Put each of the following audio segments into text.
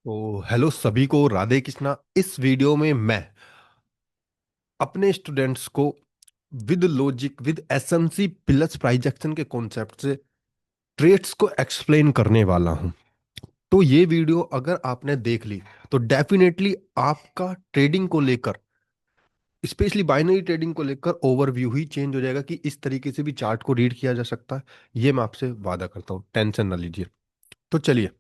तो हेलो सभी को, राधे कृष्णा। इस वीडियो में मैं अपने स्टूडेंट्स को with logic with SMC plus price action के कॉन्सेप्ट से ट्रेड्स को एक्सप्लेन करने वाला हूं। तो ये वीडियो अगर आपने देख ली तो डेफिनेटली आपका ट्रेडिंग को लेकर, स्पेशली बाइनरी ट्रेडिंग को लेकर ओवरव्यू ही चेंज हो जाएगा कि इस तरीके से भी चार्ट को रीड किया जा सकता है। ये मैं आपसे वादा करता हूँ, टेंशन ना लीजिए। तो चलिए।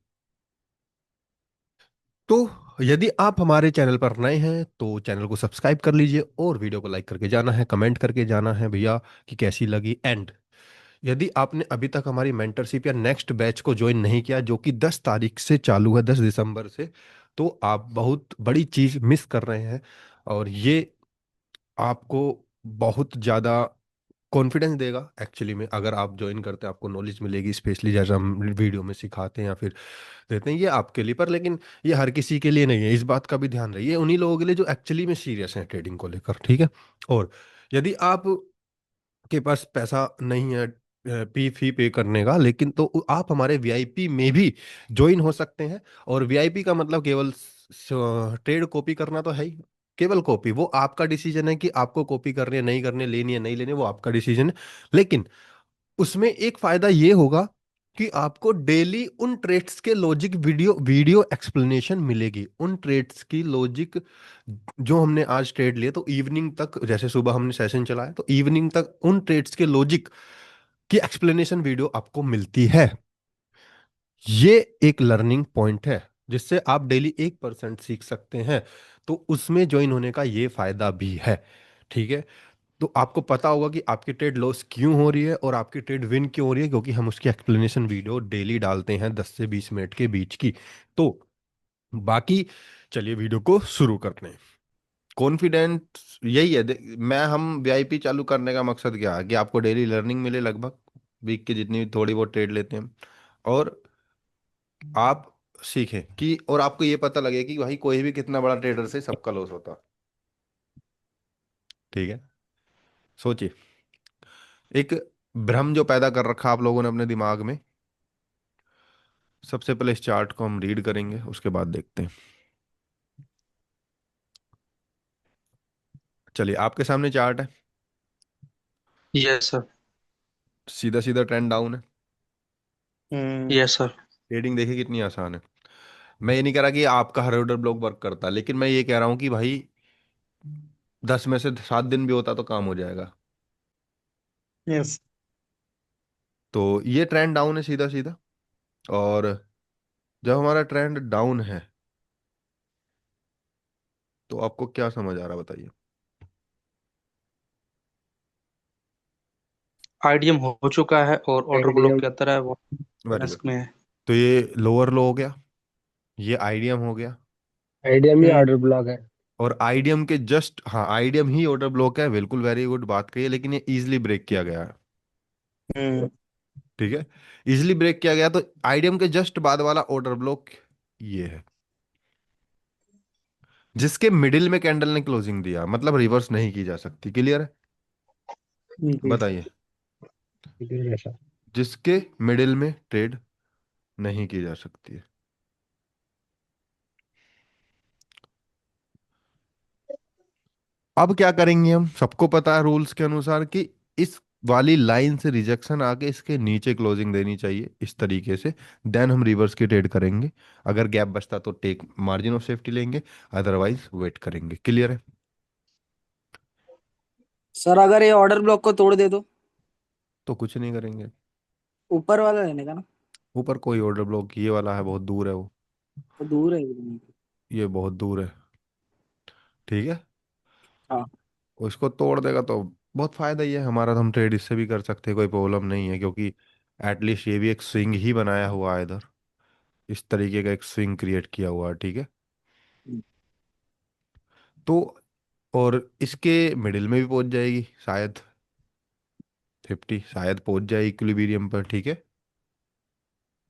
तो यदि आप हमारे चैनल पर नए हैं तो चैनल को सब्सक्राइब कर लीजिए और वीडियो को लाइक करके जाना है, कमेंट करके जाना है भैया कि कैसी लगी। एंड यदि आपने अभी तक हमारी मेंटरशिप या नेक्स्ट बैच को ज्वाइन नहीं किया, जो कि 10 तारीख से चालू है, 10 दिसंबर से, तो आप बहुत बड़ी चीज मिस कर रहे हैं। और ये आपको बहुत ज़्यादा कॉन्फिडेंस देगा एक्चुअली में। अगर आप ज्वाइन करते हैं आपको नॉलेज मिलेगी, स्पेशली जैसे हम वीडियो में सिखाते हैं या फिर देते हैं, ये आपके लिए। पर लेकिन ये हर किसी के लिए नहीं है, इस बात का भी ध्यान रखिए। ये उन्हीं लोगों के लिए जो एक्चुअली में सीरियस हैं ट्रेडिंग को लेकर, ठीक है। और यदि आप के पास पैसा नहीं है पी फी पे करने का, लेकिन तो आप हमारे वीआईपी में भी ज्वाइन हो सकते हैं। और वीआईपी का मतलब केवल ट्रेड कॉपी करना तो है ही। केवल कॉपी, वो आपका डिसीजन है कि आपको कॉपी करनी है नहीं करनी है, लेनी है नहीं लेनी है, वो आपका डिसीजन है। लेकिन उसमें एक फायदा ये होगा कि आपको डेली उन ट्रेड्स के लॉजिक वीडियो वीडियो एक्सप्लेनेशन मिलेगी। उन ट्रेड्स की लॉजिक जो हमने आज ट्रेड लिए, तो इवनिंग तक, जैसे सुबह हमने सेशन चलाया तो इवनिंग तक उन ट्रेड्स के लॉजिक की एक्सप्लेनेशन वीडियो आपको मिलती है। ये एक लर्निंग पॉइंट है जिससे आप डेली 1% सीख सकते हैं। तो उसमें ज्वाइन होने का ये फायदा भी है, ठीक है। तो आपको पता होगा कि आपकी ट्रेड लॉस क्यों हो रही है और आपकी ट्रेड विन क्यों हो रही है, क्योंकि हम उसकी एक्सप्लेनेशन वीडियो डेली डालते हैं 10 से 20 मिनट के बीच की। तो बाकी चलिए वीडियो को शुरू करते हैं। कॉन्फिडेंट यही है। हम वीआईपी चालू करने का मकसद क्या है कि आपको डेली लर्निंग मिले, लगभग वीक की जितनी भी थोड़ी बहुत ट्रेड लेते हैं, और आप सीखें कि, और आपको ये पता लगे कि भाई कोई भी कितना बड़ा ट्रेडर से सबका लॉस होता, ठीक है। सोचिए, एक भ्रम जो पैदा कर रखा आप लोगों ने अपने दिमाग में। सबसे पहले इस चार्ट को हम रीड करेंगे, उसके बाद देखते हैं। चलिए, आपके सामने चार्ट है। Yes sir. सीधा सीधा ट्रेंड डाउन है। Yes sir. ट्रेडिंग देखिए कितनी आसान है। मैं ये नहीं कह रहा कि आपका हर ऑर्डर ब्लॉक वर्क करता, लेकिन मैं ये कह रहा हूँ कि भाई 10 में से 7 दिन भी होता तो काम हो जाएगा। यस। तो ये ट्रेंड डाउन है सीधा सीधा। और जब हमारा ट्रेंड डाउन है तो आपको क्या समझ आ रहा है, बताइए। आईडीएम हो चुका है और ऑर्डर ब्लॉक आइडियम की तरह है वो वेरी बैलेंस गुड। में है। तो ये लोअर लो हो गया, ये आईडीएम हो गया। आइडियम ही हम्म। ऑर्डर ब्लॉक है। और आईडीएम के जस्ट, हाँ, आईडीएम ही ऑर्डर ब्लॉक है, बिल्कुल वेरी गुड बात कही है, लेकिन ये इजीली ब्रेक किया गया है, हम्म। ठीक है। इजीली ब्रेक किया गया, तो आईडीएम के जस्ट बाद वाला ऑर्डर ब्लॉक ये है, जिसके मिडिल में कैंडल ने क्लोजिंग दिया, मतलब रिवर्स नहीं की जा सकती। क्लियर है? जी। बताइए। जैसा जिसके मिडिल में ट्रेड नहीं की जा सकती है। अब क्या करेंगे हम, सबको पता है रूल्स के अनुसार कि इस वाली लाइन से रिजेक्शन आके इसके नीचे क्लोजिंग देनी चाहिए इस तरीके से। देन हम रिवर्स की ट्रेड करेंगे। अगर गैप बचता तो टेक मार्जिन ऑफ सेफ्टी लेंगे, अदरवाइज वेट करेंगे। क्लियर है? सर अगर ये ऑर्डर ब्लॉक को तोड़ दे तो तो कुछ नहीं करेंगे। ऊपर वाला लेने का ना। ऊपर कोई ऑर्डर ब्लॉक ये वाला है, बहुत दूर है वो। तो दूर है एकदम। ये बहुत दूर है, ठीक है। हाँ। उसको तोड़ देगा तो बहुत फायदा ही है हमारा, तो हम ट्रेड इससे भी कर सकते हैं, कोई प्रॉब्लम नहीं है, क्योंकि एटलीस्ट ये भी एक स्विंग ही बनाया हुआ है इधर। इस तरीके का एक स्विंग क्रिएट किया हुआ है, ठीक है। तो और इसके मिडिल में भी पहुंच जाएगी शायद, 50 शायद पहुंच जाए इक्विलिब्रियम पर, ठीक है।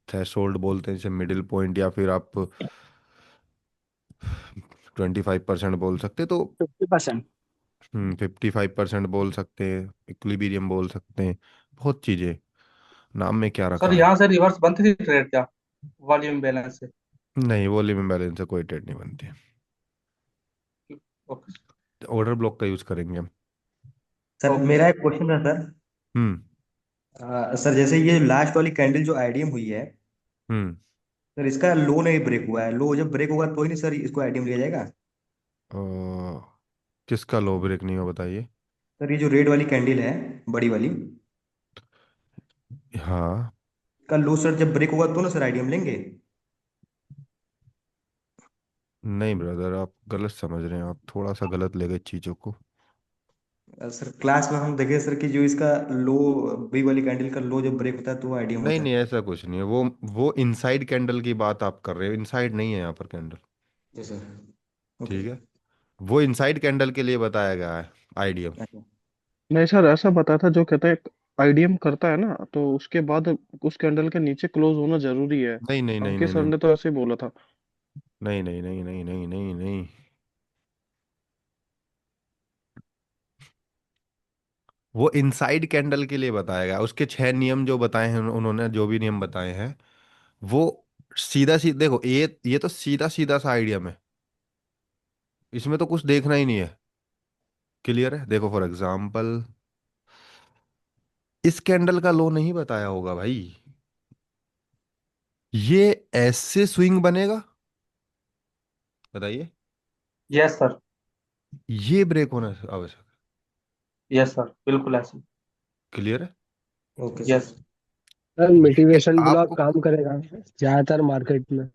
थ्रेशोल्ड बोलते हैं इसे, मिडिल पॉइंट, या फिर आप 25% बोल सकते तो। 50%। 55% बोल सकते हैं, इक्विलिब्रियम बोल सकते हैं, बहुत चीजें, नाम में क्या सर रखा है। यहाँ से रिवर्स बनती थी ट्रेड क्या? वॉल्यूम बैलेंस से। नहीं, वॉल्यूम इम्बैलेंस से कोई ट्रेड नहीं बनती। ओके। ऑर्डर ब्लॉक का यूज करेंगे हम। सर ओके मेरा सर। एक क्वेश्चन था सर। हम्म। सर जैसे ये लास्ट वाली कैंडल जो आईडीएम हुई है, हम्म। सर इसका लो नहीं ब्रेक हुआ है। लो जब ब्रेक होगा तो ही नहीं सर इसको आईडीएम लिया जाएगा। अ, किसका लो ब्रेक नहीं हो बताइए। सर ये जो रेड वाली कैंडल है, बड़ी वाली, हाँ। का लो सर जब ब्रेक होगा तो ना सर आईडीएम लेंगे। नहीं ब्रदर, आप गलत समझ रहे हैं, आप थोड़ा सा गलत ले गए चीज़ों को। सर क्लास में हम देखे सर कि जो इसका लो, बी वाली कैंडल का लो जब ब्रेक होता है तो आईडीएम नहीं होता नहीं, है। ऐसा कुछ नहीं है। वो इनसाइड कैंडल की बात आप कर रहे हो, इनसाइड नहीं है यहाँ पर कैंडल। जी सर। ओके। ठीक है। वो इनसाइड कैंडल के लिए बताया गया है आईडीएम। अच्छा। नहीं सर, ऐसा बता था जो कहता है आईडीएम करता है ना तो उसके बाद उस कैंडल के नीचे क्लोज होना जरूरी है। नहीं नहीं नहीं अंकित नहीं सर नहीं ने तो ऐसे ही बोला था। नहीं नहीं नहीं नहीं नहीं नहीं नहीं। वो इनसाइड कैंडल के लिए बताया गया। उसके 6 नियम जो बताए हैं उन्होंने, जो भी नियम बताए हैं वो सीधा सीधा देखो, ये तो सीधा सीधा सा आइडियम है। इसमें तो कुछ देखना ही नहीं है। क्लियर है? देखो फॉर एग्जाम्पल, इस कैंडल का लो नहीं बताया होगा भाई। ये ऐसे स्विंग बनेगा, बताइए। Yes sir. ये ब्रेक होना आवश्यक। यस सर, बिल्कुल ऐसे। क्लियर है? Okay sir. यस। सर ये मिटिगेशन ब्लॉक आपको काम करेगा ज्यादातर मार्केट में।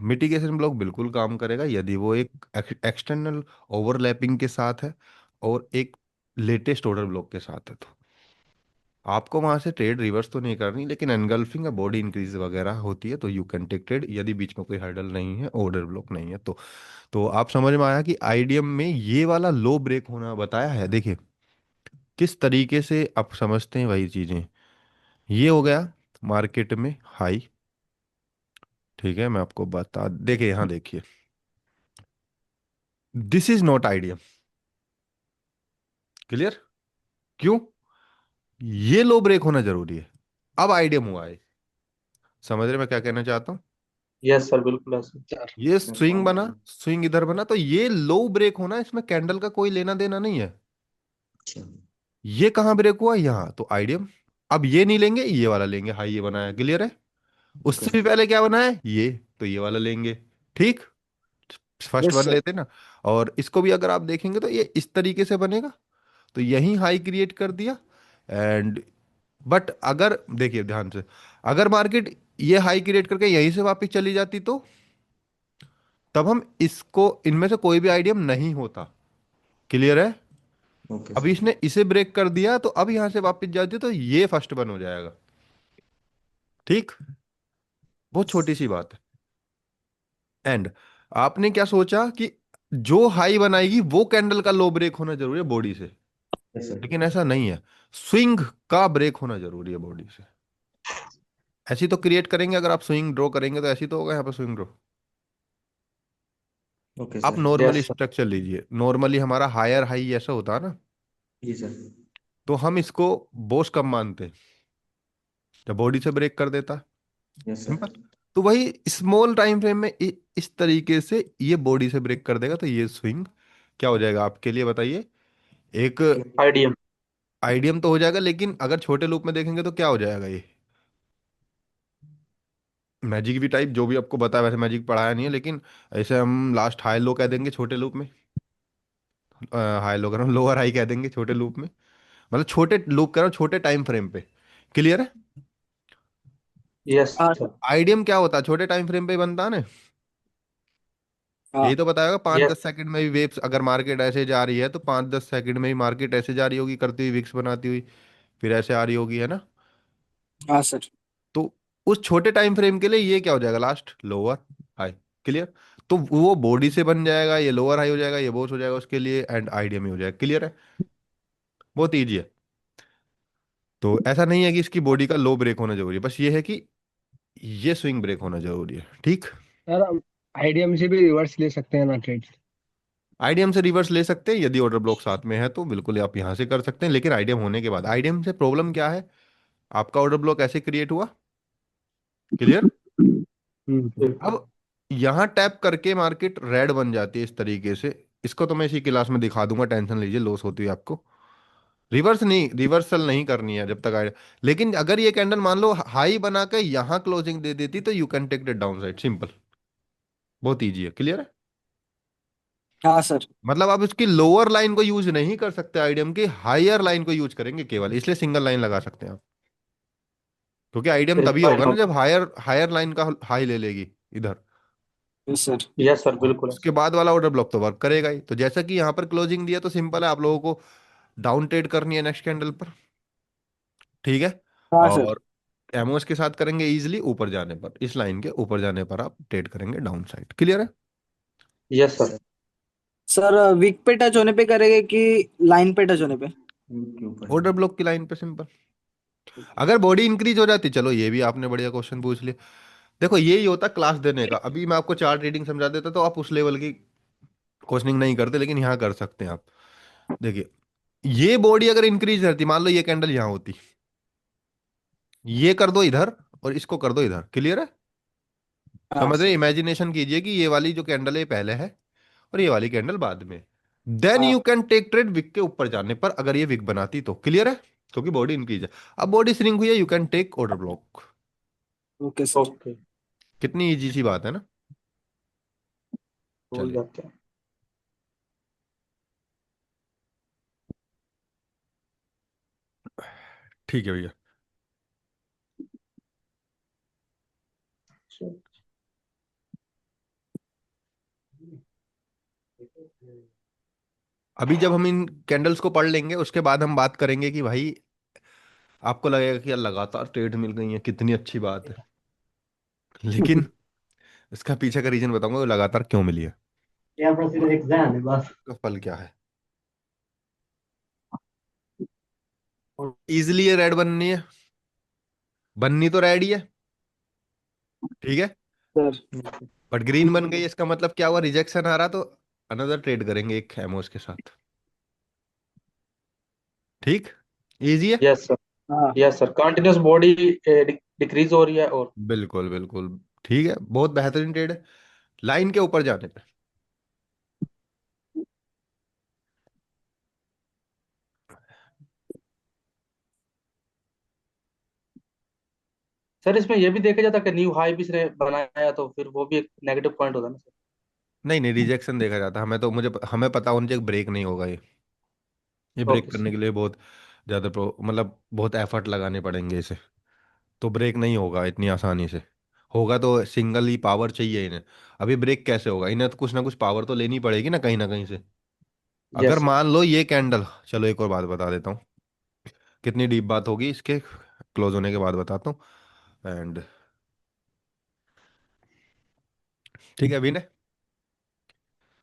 मिटिगेशन ब्लॉक बिल्कुल काम करेगा यदि वो एक एक्सटर्नल ओवरलैपिंग के साथ है और एक लेटेस्ट ऑर्डर ब्लॉक के साथ है। तो आपको वहां से ट्रेड रिवर्स तो नहीं करनी, लेकिन एनगल्फिंग या बॉडी इंक्रीज वगैरह होती है तो यू कैन टेक ट्रेड, यदि बीच में कोई हर्डल नहीं है, ऑर्डर ब्लॉक नहीं है तो। आप समझ में आया कि आईडीएम में ये वाला लो ब्रेक होना बताया है। देखिए किस तरीके से आप समझते हैं वही चीजें। ये हो गया मार्केट में हाई। ठीक है, मैं आपको बता, देखिए यहाँ देखिए, this is not IDM. Clear? क्यों? ये लो ब्रेक होना जरूरी है, अब आईडीएम हुआ है। समझ रहे मैं क्या कहना चाहता हूं? यस सर, बिल्कुल ऐसे। सर ये स्विंग बना, स्विंग इधर बना, तो ये लो ब्रेक होना, इसमें कैंडल का कोई लेना देना नहीं है। अच्छा। ये कहाँ ब्रेक हुआ? यहाँ, तो आईडीएम। अब ये नहीं लेंगे, ये वाला लेंगे। हाई ये बनाया, क्लियर है? ओके उससे भी सर। पहले क्या बनाया है? ये, तो ये वाला लेंगे। ठीक। First yes one sir. लेते ना। और इसको भी अगर आप देखेंगे तो ये इस तरीके से बनेगा, तो यही हाई क्रिएट कर दिया। एंड बट अगर देखिए ध्यान से, अगर मार्केट ये हाई क्रिएट करके यहीं से वापस चली जाती तो तब हम इसको, इनमें से कोई भी आइडियम नहीं होता। क्लियर है? ओके अब सर। इसने इसे ब्रेक कर दिया तो अब यहां से वापस जाती तो ये फर्स्ट वन हो जाएगा। ठीक। बहुत छोटी सी बात है। एंड आपने क्या सोचा कि जो हाई बनाएगी वो कैंडल का लो ब्रेक होना जरूरी है बॉडी से, यस सर। लेकिन ऐसा नहीं है। स्विंग का ब्रेक होना जरूरी है बॉडी से। ऐसी तो क्रिएट करेंगे, अगर आप स्विंग ड्रॉ करेंगे तो ऐसी तो होगा यहाँ पर स्विंग ड्रॉ। ओके आप sir. Normally yes sir. Structure लीजिए, नॉर्मली हमारा हायर हाई ऐसा होता है ना, जी सर। तो हम इसको बोस कम मानते हैं जब बॉडी से ब्रेक कर देता है। Yes sir. सिंपल। तो वही स्मॉल टाइम फ्रेम में इस तरीके से ये बॉडी से ब्रेक कर देगा तो ये स्विंग क्या हो जाएगा आपके लिए, बताइए। एक आईडीएम। आइडियम तो हो जाएगा, लेकिन अगर छोटे लूप में देखेंगे तो क्या हो जाएगा? ये मैजिक भी टाइप, जो भी आपको बताया, वैसे मैजिक पढ़ाया नहीं है, लेकिन ऐसे हम लास्ट हाई लो कह देंगे छोटे लूप में। हाई लो कर रहा हूँ, लोअर हाई कह देंगे छोटे लूप में। मतलब छोटे लूप कर रहा हूँ, छोटे टाइम फ्रेम पे। क्लियर है? यस हाँ सर। सर। आइडियम क्या होता है? छोटे टाइम फ्रेम पे ही बनता है ना। हाँ। यही तो बताएगा, पाँच यस। दस सेकंड में भी वेव्स, अगर मार्केट ऐसे जा रही है तो 5-10 सेकंड में ही मार्केट ऐसे जा रही होगी करती हुई, विक्स बनाती हुई, फिर ऐसे आ रही होगी, है ना? हाँ सर। तो उस छोटे टाइम फ्रेम के लिए ये क्या हो जाएगा? Last lower high. क्लियर? तो वो बॉडी से बन जाएगा, ये लोअर हाई हो जाएगा, ये बोस हो जाएगा उसके लिए, एंड आइडियम ही हो जाएगा। क्लियर है? बहुत ईजी है। तो ऐसा नहीं है कि इसकी बॉडी का लो ब्रेक होना जरूरी है, बस ये है कि ये स्विंग ब्रेक होना जरूरी है। ठीक। सर हम आईडीएम से भी रिवर्स ले सकते हैं ना ट्रेड। आईडीएम से रिवर्स ले सकते हैं, यदि ऑर्डर ब्लॉक साथ में है तो बिल्कुल आप यहां से कर सकते हैं, लेकिन आईडीएम होने के बाद। आईडीएम से प्रॉब्लम क्या है? आपका ऑर्डर ब्लॉक ऐसे क्रिएट हुआ। क्लियर? बिल्कुल। अब यहाँ टैप करके मार्केट रेड बन जाती है इस तरीके से। इसको तो मैं इसी क्लास में दिखा दूंगा, टेंशन लीजिए, लॉस होती है आपको। रिवर्सल नहीं करनी है जब तक आए। लेकिन अगर ये कैंडल मान लो हाई बना के यहाँ क्लोजिंग दे देती तो you can take the down side, simple. बहुत ईजी है, क्लियर है। हाँ सर। मतलब आप इसकी लोअर लाइन को यूज नहीं कर सकते आईडीएम की, हायर लाइन को यूज करेंगे केवल, इसलिए सिंगल लाइन लगा सकते हैं आप। क्योंकि आईडीएम एक तभी होगा पॉइंट ना हो। जब हायर हायर लाइन का हाई ले लेगी इधर, यस सर। यस सर, और बिल्कुल उसके ऐसे। बाद वाला ऑर्डर ब्लॉक तो वर्क करेगा ही। तो जैसा कि यहाँ पर क्लोजिंग दिया तो सिंपल है, आप लोगों को डाउन ट्रेड करनी है नेक्स्ट कैंडल पर, ठीक है। हाँ सर। और एमओएस के साथ करेंगे इजीली, ऊपर जाने पर, इस लाइन के ऊपर जाने पर आप ट्रेड करेंगे डाउन साइड, क्लियर है। Yes sir. सर वीक पे टच होने पे करेंगे कि लाइन पे टच होने पे? के ऊपर ऑर्डर ब्लॉक की लाइन पे सिंपल। अगर बॉडी इंक्रीज हो जाती, चलो ये भी आपने बढ़िया क्वेश्चन पूछ लिया। देखो यही होता क्लास देने का, अभी मैं आपको चार्ट रीडिंग समझा देता तो आप उस लेवल की क्वेश्चनिंग नहीं करते, लेकिन यहाँ कर सकते हैं आप। देखिए, ये बॉडी अगर इंक्रीज रहती, मान लो ये कैंडल यहाँ होती, ये कर दो इधर और इसको कर दो इधर, क्लियर है। हाँ समझ रहे, सर। इमेजिनेशन कीजिए कि ये वाली जो कैंडल है ये पहले है और ये वाली कैंडल बाद में। देन हाँ। You can take trade wick के ऊपर जाने पर, अगर ये विक बनाती तो, क्लियर है। क्योंकि बॉडी इंक्रीज है। अब बॉडी श्रिंक हुई है, you can take order block. Okay sir. Okay. कितनी इजी सी बात है ना। भूल चलिए, जाते हैं। ठीक है भैया। अभी जब हम इन कैंडल्स को पढ़ लेंगे उसके बाद हम बात करेंगे कि भाई आपको लगेगा कि यार लगातार ट्रेड मिल गई है, कितनी अच्छी बात है। लेकिन इसका पीछे का रीजन बताऊंगा, वो लगातार क्यों मिली है, यहाँ पर सिर्फ एग्जाम है बस। उसका फल क्या है। इजिली ये रेड बननी है, बननी तो रेड ही है, ठीक है। सर। बट ग्रीन बन गई, इसका मतलब क्या हुआ, रिजेक्शन आ रहा, तो अनदर ट्रेड करेंगे एक हैमोस के साथ, ठीक। इजी है। Yes sir. हाँ। Yes sir, continuous body decrease हो रही है और बिल्कुल बिल्कुल, ठीक है, बहुत बेहतरीन ट्रेड है लाइन के ऊपर जाने पे। सर इसमें यह भी देखा जाता है कि न्यू हाई भी इसने बनाया तो फिर वो भी एक नेगेटिव पॉइंट होता है ना सर। नहीं नहीं, रिजेक्शन देखा जाता है, हमें तो मुझे हमें पता होना चाहिए ब्रेक नहीं होगा ये ब्रेक ओके करने सर। के लिए बहुत ज़्यादा मतलब बहुत एफर्ट लगाने पड़ेंगे इसे। तो ब्रेक नहीं होगा इतनी आसानी से। होगा तो सिंगल ही पावर चाहिए इन्हें। अभी ब्रेक कैसे होगा, इन्हें तो कुछ ना कुछ पावर तो लेनी पड़ेगी ना कहीं से। अगर यस सर। मान लो ये कैंडल, चलो एक और बात बता देता हूँ, कितनी डीप बात होगी इसके क्लोज होने के बाद बताता हूँ। एंड ठीक है, अभी ने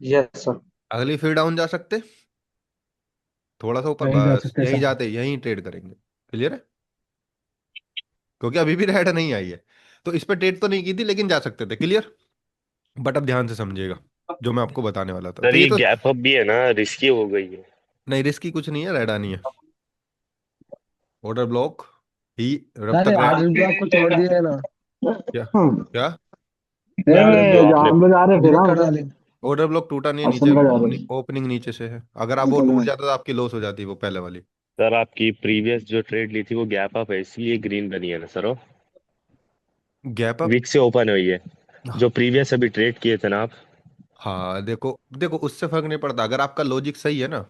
यस सर। अगली फिर डाउन जा सकते, थोड़ा सा ऊपर, नहीं जा बस सकते यहीं सर। जाते यहीं ट्रेड करेंगे, क्लियर है। क्योंकि अभी भी रेड नहीं आई है, तो इस पर ट्रेड तो नहीं की थी लेकिन जा सकते थे, क्लियर। बट अब ध्यान से समझिएगा जो मैं आपको बताने वाला था, सर तो ये ये तो गैप अप भी है ना, रिस्की हो गई है। नहीं, रिस्की कुछ नहीं है, रेड आनी है। ऑर्डर ब्लॉक ही, जब सर तक रेड। आर्डर ब्लॉक को छोड़ दिए ना। क्या क्या, ऑर्डर ब्लॉक ने जहाँ पे जा रहे थे ना उधर। ऑर्डर ब्लॉक टूटा नहीं है, नीचे आसन का जा रहे ओपनिंग थे। ओपनिंग नीचे से है, अगर आप वो निकल टूट में। जाता तो आपकी लॉस हो जाती वो पहले वाली। सर आपकी प्रीवियस जो ट्रेड ली थी वो गैप अप है, इसलिए ग्रीन बनी है ना सर, वो गैप अप। वीक से ओपन हुई है। जो प्रीवियस अभी ट्रेड किए थे ना आप। हाँ देखो देखो, उससे फर्क नहीं पड़ता, अगर आपका लॉजिक सही है ना,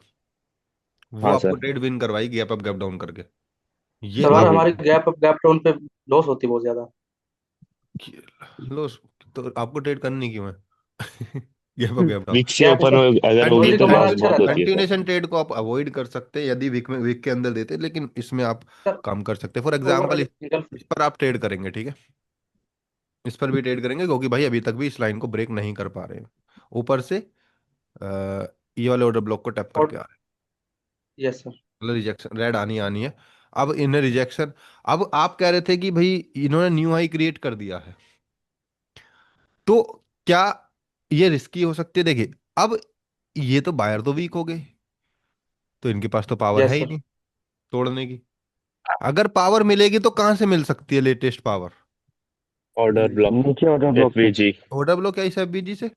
वो हाँ आपको सर। ट्रेड विन करवाई गैप अप गैप डाउन करके। ये सर आप हमारी गैप डाउन पे लॉस होती है बहुत ज्यादा। लॉस, तो आपको ट्रेड करनी क्यों है gap up gap down. Week से गैप ओपन अगर होगी लॉजिक तो हमारा लॉस अच्छा बहुत रहता है। होती है सर। कंटिन्यूएशन ट्रेड को आप अवॉइड कर सकते हैं यदि वीक के अंदर देते, लेकिन इसमें आप सर काम कर सकते हैं। फॉर ओवर एग्जाम्पल निकल। इस पर आप ट्रेड करेंगे, ठीक है, इस पर भी ट्रेड करेंगे क्योंकि भाई अभी तक भी इस लाइन को ब्रेक नहीं कर पा रहे हैं। ऊपर से ये वाले ऑर्डर ब्लॉक को टैप और करके आ रहे हैं, यस सर। मतलब रिजेक्शन रेड आनी आनी है। अब इन्हें रिजेक्शन, अब आप कह रहे थे कि भाई इन्होंने न्यू हाई क्रिएट कर दिया है, तो क्या ये रिस्की हो सकती है। देखिए, अब ये तो बायर तो वीक हो गए, तो इनके पास तो पावर है यस ही सर। नहीं तोड़ने की। अगर पावर मिलेगी तो कहां से मिल सकती है लेटेस्ट पावर, ऑर्डर ब्लॉक, नीचे ऑर्डर ब्लॉक पे। एफवीजी। ऑर्डर ब्लो क्या इस एफबीजी से?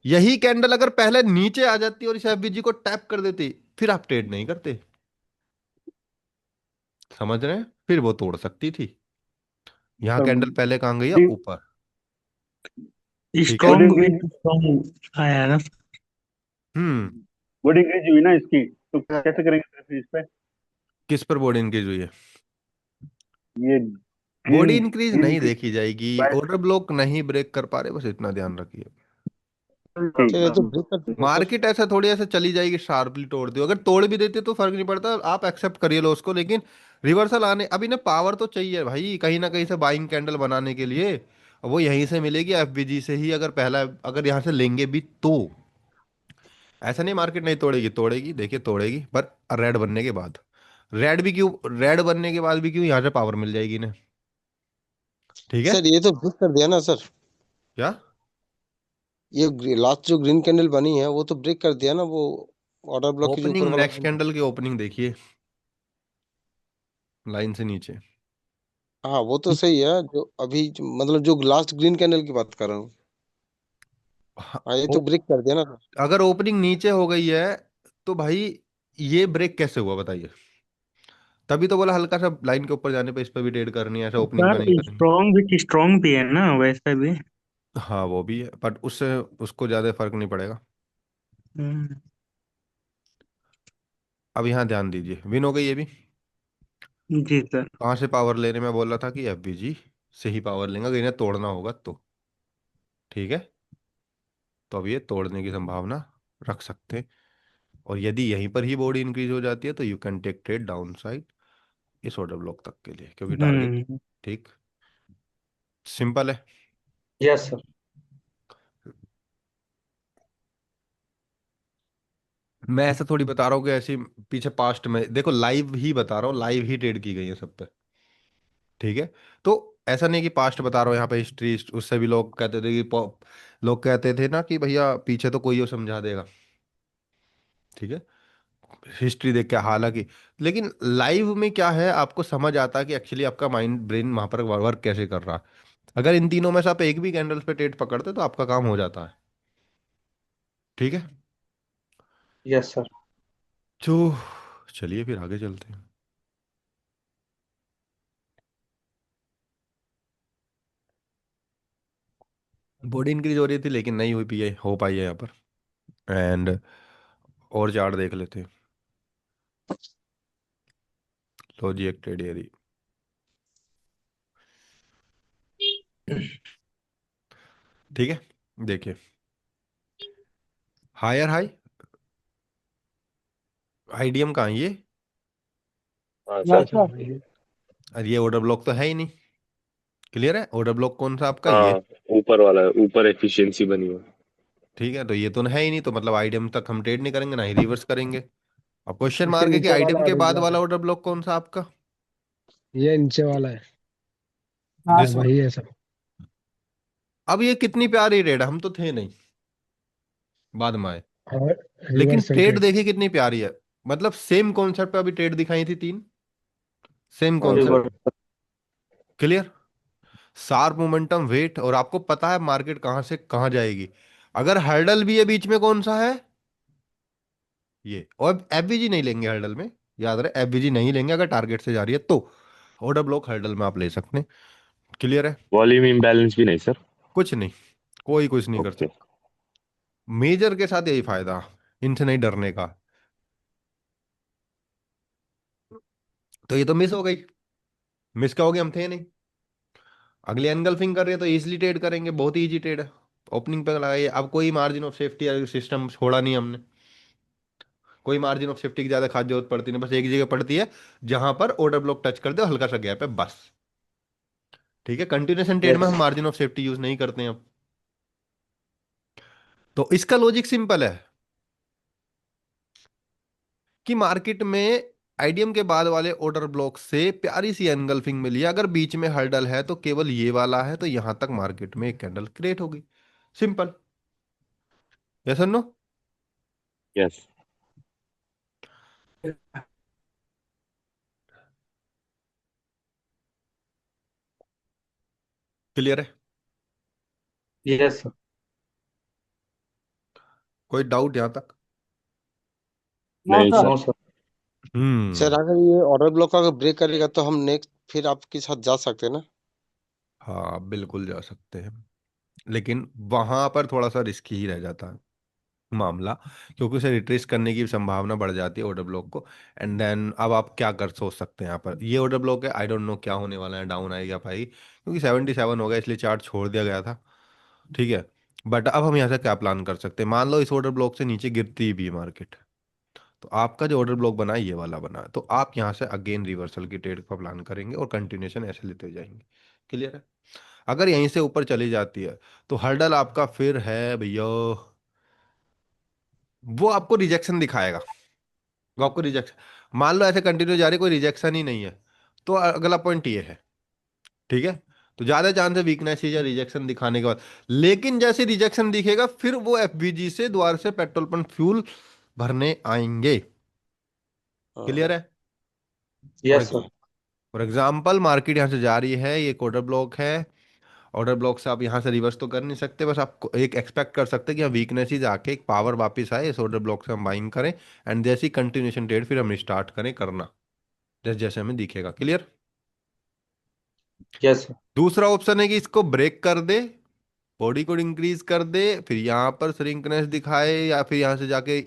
यही कैंडल अगर पहले नीचे आ जाती और इस एफबीजी को टैप कर देती, फिर आप ट्रेड नहीं करते। समझ रहे हैं? फिर वो तोड़ सकती थी। यहाँ कैंडल पहले कहाँ गई है? ऊपर। ठीक है। Good strong increase, with strong आया है ना। हम्म। गुड इंक्रीज हुई ना इसकी, तो कैसे करेंगे फिर इस पे? किस पर बोर्ड इंक्रीज हुई है? ये ग्रीन, बॉडी इंक्रीज ग्रीन नहीं देखी जाएगी, बाय। ऑर्डर ब्लॉक नहीं ब्रेक कर पा रहे, बस इतना ध्यान रखिए। ठीक सर ये तो ब्रेक कर दिया सर। मार्केट ऐसा थोड़ी ऐसे चली जाएगी शार्पली तोड़ दो, अगर तोड़ भी देते तो फर्क नहीं पड़ता, आप एक्सेप्ट करिए लो उसको, लेकिन रिवर्सल आने अभी ना पावर तो चाहिए भाई कहीं ना कहीं से बाइंग कैंडल बनाने के लिए। वो यहीं से मिलेगी एफबीजी से ही, अगर पहला अगर यहाँ से लेंगे भी तो। ऐसा नहीं मार्केट नहीं तोड़ेगी, तोड़ेगी, देखिए तोड़ेगी, पर रेड बनने के बाद। रेड भी क्यों, रेड बनने के बाद भी क्यों, यहाँ से पावर मिल जाएगी इन्हें। ठीक है। सर ये तो ब्रेक कर दिया ना सर। क्या? ये लास्ट जो ग्रीन कैंडल बनी है वो तो ब्रेक कर दिया ना वो, ऑर्डर ब्लॉक की जो ऊपर ओपनिंग, वाला नेक्स्ट कैंडल। कैंडल की ओपनिंग देखिए, लाइन से नीचे। हाँ वो तो सही है, जो अभी मतलब जो लास्ट ग्रीन कैंडल की बात कर रहा हूँ। हाँ, हाँ ये तो ब्रेक कर दिया ना सर। अगर ओपनिंग नीचे हो गई है तो भाई ये ब्रेक कैसे हुआ बताइए? तभी तो बोला हल्का सा लाइन के ऊपर जाने पे इस पे भी ट्रेड करनी है, ऐसा ओपनिंग पे सर नहीं करेंगे। स्ट्रॉन्ग भी है ना वैसे भी। हाँ वो भी है, बट उससे उसको ज्यादा फर्क नहीं पड़ेगा। हम्म, अब यहाँ ध्यान दीजिए, विन हो गई ये भी। जी सर। कहाँ से पावर लेने में बोल रहा था कि एफबीजी से ही पावर लेंगे, अगर इन्हें तोड़ना होगा तो। ठीक है। तो अब ये तोड़ने की संभावना रख सकते हैं, और यदि यहीं पर ही बॉडी इंक्रीज हो जाती है तो you can take trade down side इस ऑर्डर ब्लॉक तक के लिए, क्योंकि टारगेट। हम्म। ठीक। सिंपल है। Yes sir. मैं ऐसा थोड़ी बता रहा हूँ कि ऐसी पीछे पास्ट में देखो, लाइव ही बता रहा हूँ, लाइव ही ट्रेड की गई है सब पे। ठीक है। तो ऐसा नहीं कि पास्ट बता रहा हूँ, यहाँ पे हिस्ट्री, उससे भी लोग कहते थे कि लोग कहते थे ना कि भैया पीछे तो कोई वो समझा देगा। ठीक है। हिस्ट्री देख के हालांकि, लेकिन लाइव में क्या है आपको समझ आता है कि एक्चुअली आपका माइंड ब्रेन वहां पर वर्क कैसे कर रहा है। अगर इन तीनों में से आप एक भी कैंडल्स पे ट्रेड पकड़ते तो आपका काम हो जाता है। ठीक है। Yes sir. तो चलिए फिर आगे चलते हैं। बॉडी इंक्रीज हो रही थी लेकिन नहीं हुई पी है, हो पाई है यहाँ पर। एंड और चार्ट देख लेते हैं। लो जी एक ट्रेड ये रही। ठीक है। देखिए, हायर हाई, आईडीएम कहाँ है ये? हाँ यहाँ सर। सर। अरे ये ऑर्डर ब्लॉक तो है ही नहीं। क्लियर है? ऑर्डर ब्लॉक कौन सा आपका? ये। हाँ, ऊपर वाला है, ऊपर एफिशिएंसी बनी हुई है। ठीक है, तो ये तो है ही नहीं, तो मतलब आईडीएम तक हम ट्रेड नहीं करेंगे, ना ही रिवर्स करेंगे। अब क्वेश्चन इसके मार्क है कि नीचे आईडीएम वाला के और बाद ऊपर वाला है। ऑर्डर ब्लॉक कौन सा आपका? ये नीचे वाला है। हाँ हाँ दिस वन। वही है सर। अब ये कितनी प्यारी रेड, हम तो थे नहीं, बाद में आए। और लेकिन रिवर्सल ट्रेड ट्रेड। देखिए कितनी प्यारी है। मतलब सेम कॉन्सेप्ट पे अभी ट्रेड दिखाई थी तीन। सेम हाँ sir. Concept. Clear. Sharp momentum wait, और आपको पता है मार्केट कहां से कहां जाएगी। अगर हर्डल भी है बीच में, कौन सा है? ये। और एफवीजी नहीं लेंगे हर्डल में, याद रहे एफवीजी नहीं लेंगे अगर टारगेट से जा रही है तो। ऑर्डर ब्लॉक हर्डल में आप ले सकते हैं। क्लियर है? वॉल्यूम इम्बैलेंस भी नहीं सर। कुछ नहीं, कोई कुछ नहीं कर ओके। सकता। मेजर के साथ यही फायदा, इनसे नहीं डरने का। तो ये तो मिस हो गई। मिस क्या हो गया, हम थे नहीं। अगले एनगल्फिंग कर रहे हैं तो इजीली ट्रेड करेंगे, बहुत ही इजी ट्रेड है। ओपनिंग पे लगाइए, अब कोई मार्जिन ऑफ सेफ्टी सिस्टम छोड़ा नहीं हमने। कोई मार्जिन ऑफ सेफ्टी की ज्यादा खास जरूरत पड़ती नहीं, बस एक जगह पड़ती है जहां पर ऑर्डर ब्लॉक टच कर दे और हल्का सा गैप है बस। ठीक है। कंटिन्यूएशन ट्रेड में हम yes. Margin of safety use नहीं करते हैं अब। तो इसका लॉजिक सिंपल है कि मार्केट में आईडीएम के बाद वाले ऑर्डर ब्लॉक से प्यारी सी एनगल्फिंग मिली है, अगर बीच में हर्डल है तो केवल ये वाला है, तो यहां तक मार्केट में एक कैंडल क्रिएट होगी। सिंपल। यस और नो? यस। क्लियर है? Yes sir. कोई डाउट यहाँ तक? नो नहीं sir. No sir. Sir. Sir hmm. अगर ये ऑर्डर ब्लॉक अगर ब्रेक करेगा तो हम नेक्स्ट फिर आपके साथ जा सकते हैं ना? हाँ बिल्कुल जा सकते हैं, लेकिन वहां पर थोड़ा सा रिस्की ही रह जाता है मामला, क्योंकि उसे रिट्रेस करने की संभावना बढ़ जाती है ऑर्डर ब्लॉक को। एंड देन अब आप क्या कर सोच सकते हैं यहाँ पर, ये ऑर्डर ब्लॉक है, आई डोंट नो क्या होने वाला है, डाउन आएगा भाई, क्योंकि 77 हो गया इसलिए चार्ट छोड़ दिया गया था। ठीक है। बट अब हम यहाँ से क्या प्लान कर सकते हैं, मान लो इस ऑर्डर ब्लॉक से नीचे गिरती भी है मार्केट, तो आपका जो ऑर्डर ब्लॉक बना है ये वाला बना है, तो आप यहाँ से अगेन रिवर्सल की ट्रेड का प्लान करेंगे और कंटिन्यूशन ऐसे लेते जाएंगे। क्लियर है? अगर यहीं से ऊपर चली जाती है तो हर्डल आपका फिर है भैया, वो आपको रिजेक्शन दिखाएगा। वो आपको रिजेक्शन, मान लो ऐसे कंटिन्यू जा रही कोई रिजेक्शन ही नहीं है, तो अगला पॉइंट ये है। ठीक है। तो ज्यादा चांस है वीकनेस या रिजेक्शन दिखाने के बाद, लेकिन जैसे रिजेक्शन दिखेगा फिर वो एफबीजी से द्वार से पेट्रोल पंप फ्यूल भरने आएंगे। क्लियर हाँ। है? For yes sir. For example market यहाँ से जा रही है, ये ऑर्डर ब्लॉक है, ऑर्डर ब्लॉक से आप यहाँ से रिवर्स तो कर नहीं सकते, बस आप एक एक्सपेक्ट कर सकते हैं कि यहाँ वीकनेस ही जाके एक पावर वापस आए, इस ऑर्डर ब्लॉक से हम बाइंग करें, एंड जैसी कंटिन्यूशन ट्रेड फिर हम स्टार्ट करें करना, जैसे जैसे हमें दिखेगा। क्लियर? Yes sir. दूसरा ऑप्शन है कि इसको ब्रेक कर दे, बॉडी को इंक्रीज कर दे, फिर यहाँ पर श्रिंकनेस दिखाए, या फिर यहाँ से जाके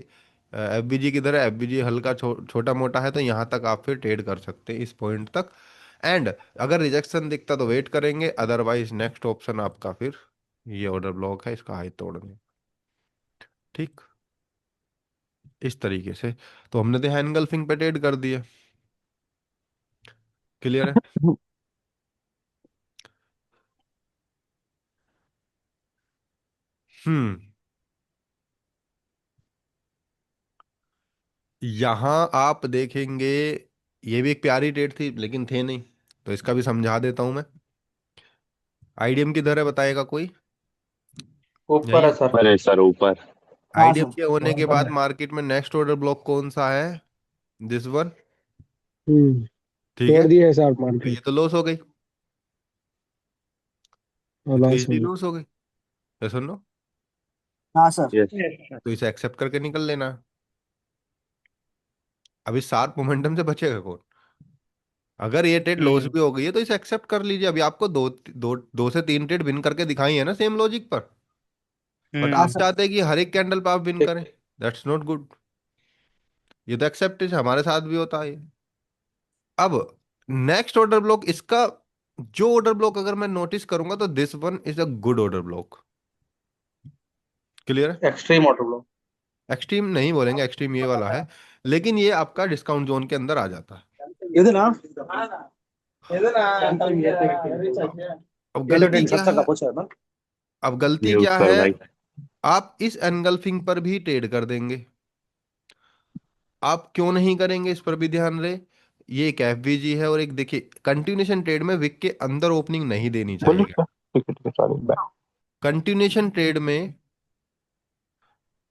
एफबीजी की तरह, एफबीजी हल्का छोटा मोटा है तो यहाँ तक आप फिर ट्रेड कर सकते हैं इस पॉइंट तक। एंड अगर रिजेक्शन दिखता तो वेट करेंगे, अदरवाइज नेक्स्ट ऑप्शन आपका फिर ये ऑर्डर ब्लॉक है, इसका हाई तोड़ने। ठीक, इस तरीके से तो हमने तो एनगल्फिंग पे ट्रेड कर दिया। क्लियर है? हम्म। यहां आप देखेंगे, ये भी एक प्यारी ट्रेड थी लेकिन थे नहीं, तो इसका भी समझा देता हूं मैं। आईडीएम की तरह बताएगा कोई? यही ऊपर है है। सर। ऊपर है सर, ऊपर। हाँ आईडीएम सर। के होने के बाद मार्केट में नेक्स्ट ऑर्डर ब्लॉक कौन सा है? This one. हम्म। ठीक है। तोड़ दिया है सर तो ये मार्केट। तो लॉस हो गई, और ये तो लॉस हो इजीली गया। लॉस हो गई। ये सुन लो, हाँ सर। यस। तो इसे एक्सेप्ट करके निकल लेना। अभी शार्प मोमेंटम से बचेगा कौन? अगर ये ट्रेड लॉस हम्म। भी हो गई है तो इसे एक्सेप्ट कर लीजिए, अभी आपको दो से तीन ट्रेड विन करके दिखाई है ना सेम लॉजिक पर, बट हाँ आप हम्म। सर। चाहते हैं कि हर एक कैंडल पर आप विन ठीक। करें। That's not good. ये तो एक्सेप्ट हमारे साथ भी होता है ये। अब नेक्स्ट ऑर्डर ब्लॉक इसका, जो ऑर्डर ब्लॉक अगर मैं नोटिस करूंगा तो this one is a good order block. Clear है? एक्सट्रीम ऑटो ब्लॉक। एक्सट्रीम नहीं बोलेंगे, एक्सट्रीम ये वाला है, लेकिन ये आपका डिस्काउंट जोन के अंदर आ जाता है। ಇದನಾ हाँ। अब ये तो गलती क्या सत्तर का है? पूछा है ना। अब गलती न्यूज क्या पर है? भाई। आप इस एनगल्फिंग पर भी ट्रेड कर देंगे, आप क्यों नहीं करेंगे इस पर भी ध्यान रहे। ये एक एफवीजी है, और एक देखिए कंटिन्यूशन ट्रेड में विक के अंदर ओपनिंग नहीं देनी बोलिए चाहिए। सर। ठीक है सॉरी बाय। कंटिन्यूशन ट्रेड में,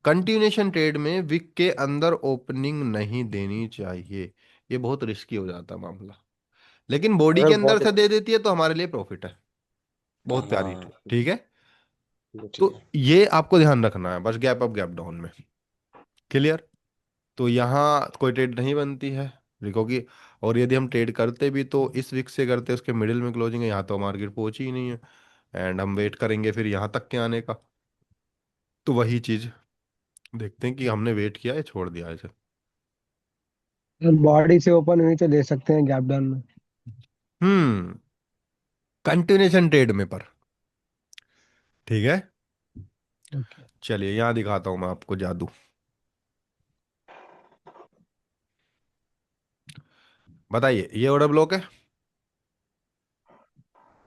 कंटिन्यूशन ट्रेड में विक के अंदर ओपनिंग नहीं देनी चाहिए, ये बहुत रिस्की हो जाता है मामला। लेकिन बॉडी अरे के अंदर बहुत। से दे देती है तो हमारे लिए प्रॉफिट है, बहुत प्यारी हाँ ट्रेड। ठीक है। ठीक तो है। ये आपको ध्यान रखना है बस, गैप अप गैप डाउन में। क्लियर? तो यहाँ कोई ट्रेड नहीं बनती है देखो कि, और यदि हम ट्रेड करते भी तो इस वीक से करते, उसके मिडिल में क्लोजिंग है, यहाँ तो मार्केट पहुंची ही नहीं है, एंड हम वेट करेंगे फिर यहाँ तक के आने का। तो वही चीज देखते हैं कि हमने वेट किया है छोड़ दिया है इसे। अगर बॉडी से ओपन हुई तो दे सकते हैं गैप डाउन में। हम्म। कंटिन्यूशन ट्रेड में पर, ठीक है। ओके। चलिए यहाँ दिखाता हूँ मैं आपको जादू। बताइए, ये ऑर्डर ब्लॉक है?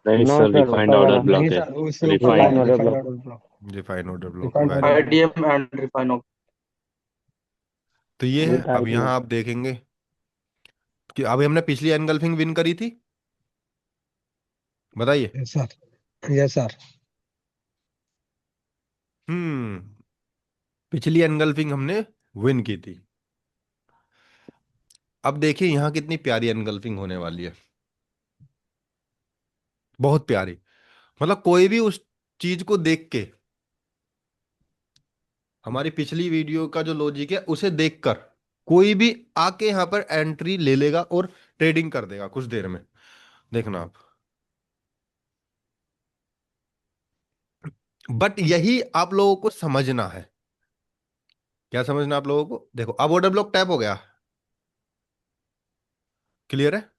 नहीं नो सर, सर, रिफाइंड ऊपर ऑर्डर वाला नहीं ब्लॉक है। सर, उससे ऊपर रिफाइंड। वाला रिफाइन है order refined block. Order block. Define order block, refined very order good. Block. IDM and refine. तो ये है, विद अब यहाँ आईडीएम। आप देखेंगे कि अभी हमने पिछली एनगल्फिंग विन करी थी, बताइए। Yes sir. Yes sir. Hmm. पिछली एनगल्फिंग हमने विन की थी। अब देखिए यहाँ कितनी प्यारी एनगल्फिंग होने वाली है, बहुत प्यारी। मतलब कोई भी उस चीज को देख के, हमारी पिछली वीडियो का जो लॉजिक है उसे देखकर कोई भी आके यहाँ पर एंट्री ले लेगा और ट्रेडिंग कर देगा कुछ देर में। देखना आप। बट यही आप लोगों को समझना है। क्या समझना आप लोगों को? देखो अब ऑर्डर ब्लॉक टैप हो गया। क्लियर है?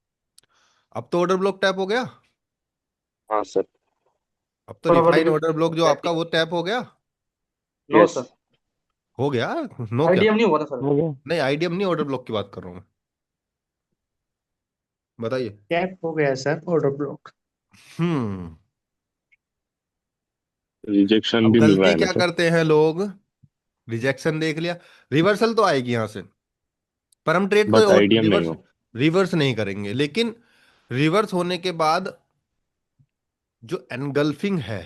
अब तो ऑर्डर ब्लॉक टैप हो गया। हाँ सर। अब तो ऊपर वाली रिफाइन वीक ऑर्डर ब्लॉक जो आपका बैठी वो टैप हो गया। No yes. सर। हो गया। नो क्या? आईडीएम नहीं हुआ ना सर। हो गया। नहीं आईडीएम नहीं, ऑर्डर ब्लॉक की बात कर रहा हूँ मैं। बताइए। कैप हो गया सर ऑर्डर ब्लॉक। हम्म। रिजेक्शन अब भी मिल रहा गलती है ना क्या सर। करते हैं लोग? रिजेक्शन देख लिया, रिवर्सल तो आएगी यहां से, पर हम ट्रेड को बट और आईडीएम नहीं रिवर्स हो। रिवर्स नहीं करेंगे। लेकिन रिवर्स होने के बाद जो एनगल्फिंग है,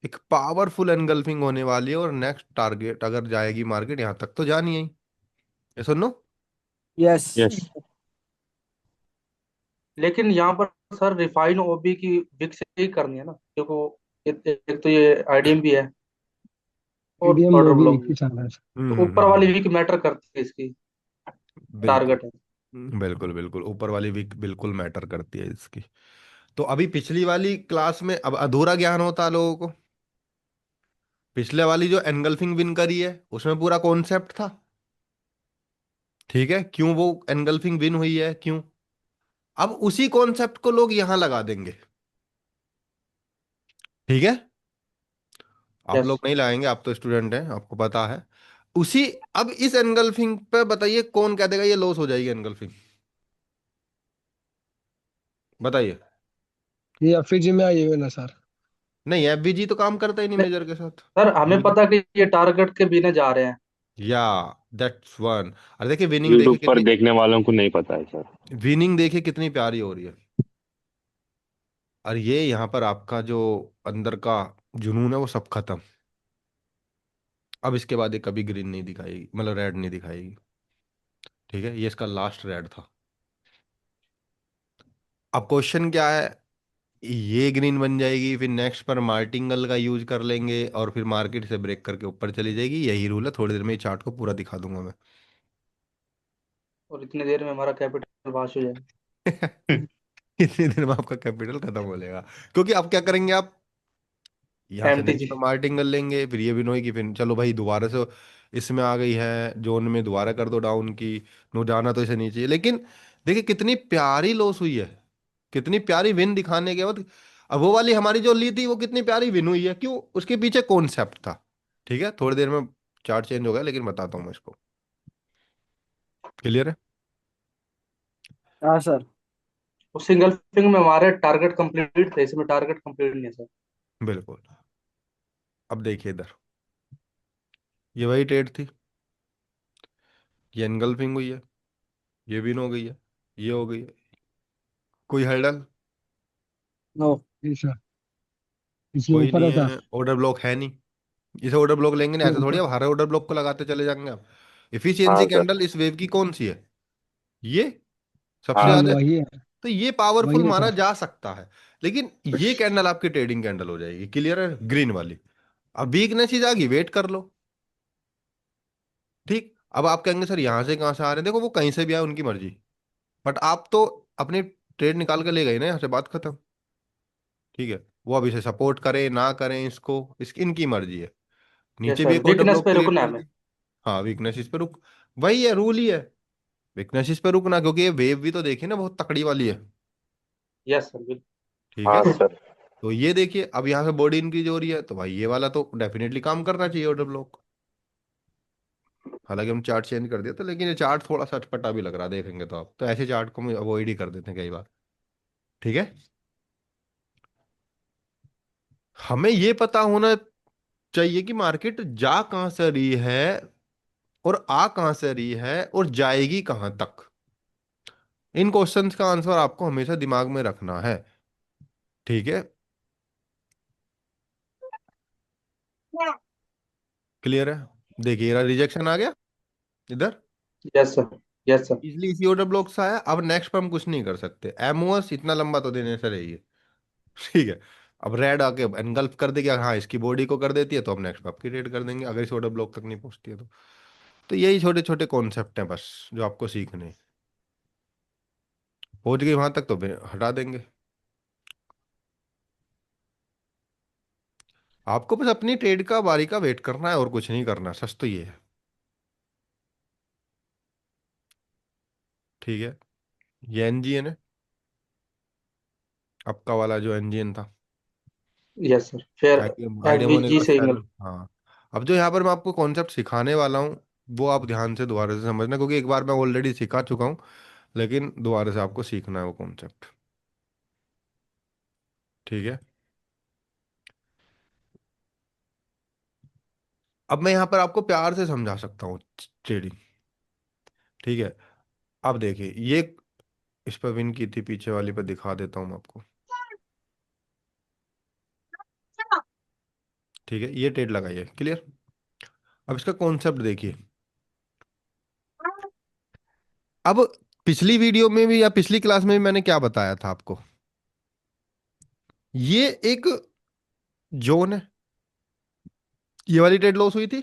एक पावरफुल एनगल्फिंग होने वाली है, और नेक्स्ट टारगेट अगर जाएगी मार्केट यहां तक तो जानी है ही। ये सुनो। यस। यस। लेकिन यहाँ पर सर रिफाइन ओबी की विक से ही करनी है ना, क्योंकि एक तो ये आईडीएम भी है और मीडियम ऑर्डर वो भी ब्लॉक एक भी। ही चल रहा है। तो ऊपर वाली वीक मैटर करती है इसकी, बिल्कुल। टारगेट है। बिल्कुल बिल्कुल ऊपर वाली वीक बिल्कुल मैटर करती है इसकी। तो अभी पिछली वाली क्लास में अब अधूरा ज्ञान होता है लोगों को। पिछले वाली जो एनगल्फिंग विन करी है उसमें पूरा कॉन्सेप्ट था। ठीक है, क्यों वो एनगल्फिंग विन हुई है, क्यों। अब उसी कॉन्सेप्ट को लोग यहां लगा देंगे। ठीक है। आप यस। लोग नहीं लगाएंगे, आप तो स्टूडेंट हैं, आपको पता है। उसी अब इस एनगल्फिंग पे बताइए कौन कह देगा ये लॉस हो जाएगी एनगल्फिंग? बताइए। ये एफईजी में आई हुई है ना सर। नहीं एफवीजी तो काम करता ही नहीं नहीं मेजर के साथ। सर, हमें यूज पता कि ये टारगेट के बिना जा रहे हैं। या दैट्स वन। अरे देखिए विनिंग देखिए यूट्यूब पर कितनी, देखने वालों को नहीं पता है सर। विनिंग देखिए कितनी प्यारी हो रही है। और ये यहाँ पर आपका जो अंदर का जुनून है वो सब खत्म। अब इसके बाद ये कभी ग्रीन नहीं दिखाएगी, मतलब रेड नहीं दिखाएगी। ठीक है, ये इसका लास्ट रेड था। अब क्वेश्चन क्या है? ये ग्रीन बन जाएगी, फिर नेक्स्ट पर मार्टिंगल का यूज कर लेंगे और फिर मार्केट से ब्रेक करके ऊपर चली जाएगी। यही रूल है, थोड़ी देर में ये चार्ट को पूरा दिखा दूंगा मैं। और इतनी देर में हमारा कैपिटल वॉश हो जाएगा। इतनी देर में आपका कैपिटल खत्म हो जाएगा। क्योंकि अब क्या करेंगे आप? यहाँ से नेक्स्ट एमटीजी। पर मार्टिंगल लेंगे, फिर ये भी नो कि फिर चलो भाई दोबारा से इसमें आ गई है जोन में, दोबारा कर दो डाउन की। नो जाना तो इसे नीचे, लेकिन देखिए कितनी प्यारी लॉस हुई है, कितनी प्यारी विन दिखाने के बाद। अब वो वाली हमारी जो ली थी वो कितनी प्यारी विन हुई है, क्यों? उसके पीछे कॉन्सेप्ट था। ठीक है, थोड़ी देर में चार्ट चेंज हो गया लेकिन बताता हूँ मैं इसको। क्लियर है? हाँ सर। उस सिंगल फिंग में हमारे टारगेट कंप्लीट थे, इसमें टारगेट कंप्लीट नहीं है सर। बिल्कुल। अब देखिए इधर, ये वही ट्रेड थी, ये एनगल्फिंग हुई है, ये विन हो गई है, ये हो गई है। कोई हर्डल? नो। जी सर। इसलिए कोई ऊपर नहीं होता। है, ऑर्डर ब्लॉक है नहीं। इसे ऑर्डर ब्लॉक लेंगे नहीं, तो ऐसे थोड़ी ऊपर। अब हर ऑर्डर ब्लॉक को लगाते चले जाएंगे आप। इफिशियंसी हाँ सर। कैंडल इस वेव की कौन सी है? ये सबसे हाँ हाँ ज्यादा सर। है। वही है। तो ये वही पावरफुल है माना सर। जा सकता है। लेकिन ये कैंडल आपकी ट्रेडिंग कैंडल हो जाएगी। क्लियर है? ग्रीन वाली। अब वीकनेस ही जागी, वेट कर लो। ठीक। अब आप कहेंगे सर यहां से कहां से आ रहे हैं, देखो वो कहीं से भी आए उनकी मर्जी। बट आप तो अपनी ट्रेड निकाल के ले गए ना यहाँ से, बात खत्म। ठीक है, वो अब इसे सपोर्ट करें ना करें इसको, इसकी इनकी मर्जी है। यस नीचे भी सर, एक ऑर्डर वीकनेस ब्लॉक पे क्रिएट रुकना है कर हमें। दी। हाँ वीकनेस इस पे रुक, वही है, रूल ही है। वीकनेस इस पे रुकना, क्योंकि ये वेव भी तो देखिए ना बहुत तकड़ी वाली है। यस सर, ठीक है। हाँ सर। तो ये देखिए अब यहाँ से बॉडी इंक्रीज हो रही है, तो भाई ये वाला तो डेफिनेटली काम करना चाहिए ऑर्डर ब्लॉक। हालांकि हम चार्ट चेंज कर दिया था, लेकिन ये चार्ट थोड़ा सा अटपटा भी लग रहा है देखेंगे तो। आप तो ऐसे चार्ट को हम अवॉइड ही कर देते हैं कई बार। ठीक है। हमें ये पता होना चाहिए कि मार्केट जा कहां से रही है और आ कहां से रही है और जाएगी कहां तक। इन क्वेश्चंस का आंसर आपको हमेशा दिमाग में रखना है। ठीक है। क्लियर है? देखिए रिजेक्शन आ गया इधर, yes sir, yes sir. Easily इसी ऑर्डर ब्लॉक से आया। अब नेक्स्ट पर हम कुछ नहीं कर सकते, एमओएस इतना लंबा तो देने से रही है। ठीक है। अब रेड आके एनगल्फ कर देगी, हाँ इसकी बॉडी को कर देती है, तो हम नेक्स्ट आपकी रेड कर देंगे, अगर इस ऑर्डर ब्लॉक तक नहीं पहुंचती है तो यही छोटे छोटे कॉन्सेप्ट हैं बस, जो आपको सीखने हैं। पहुंच गई वहां तक तो फिर हटा देंगे। आपको बस अपनी ट्रेड का बारी का वेट करना है और कुछ नहीं करना, सच तो ये है। ठीक है। ये एनजीएन है, आपका वाला जो एनजीएन था, यस सर, फिर आईडीएम एफ आईडीएम वी होने के जी बाद सिग्नल। चैनल। हाँ। अब जो यहाँ पर मैं आपको कॉन्सेप्ट सिखाने वाला हूँ, वो आप ध्यान से दोबारा से समझना, क्योंकि एक बार मैं ऑलरेडी सिखा चुका हूँ, लेकिन दोबारा से आपको सीखना है वो कॉन्सेप्ट। ठीक है। अब मैं यहाँ पर आपको प्यार से समझा सकता हूँ ट्रेडिंग। ठीक है। अब देखिए ये, इस पर विन की थी पीछे वाली पर, दिखा देता हूँ मैं आपको। ठीक है, ये ट्रेड लगाइए, क्लियर। अब इसका कॉन्सेप्ट देखिए। अब पिछली वीडियो में भी या पिछली क्लास में भी मैंने क्या बताया था आपको, ये एक जोन है, ये वाली ट्रेड लॉस हुई थी,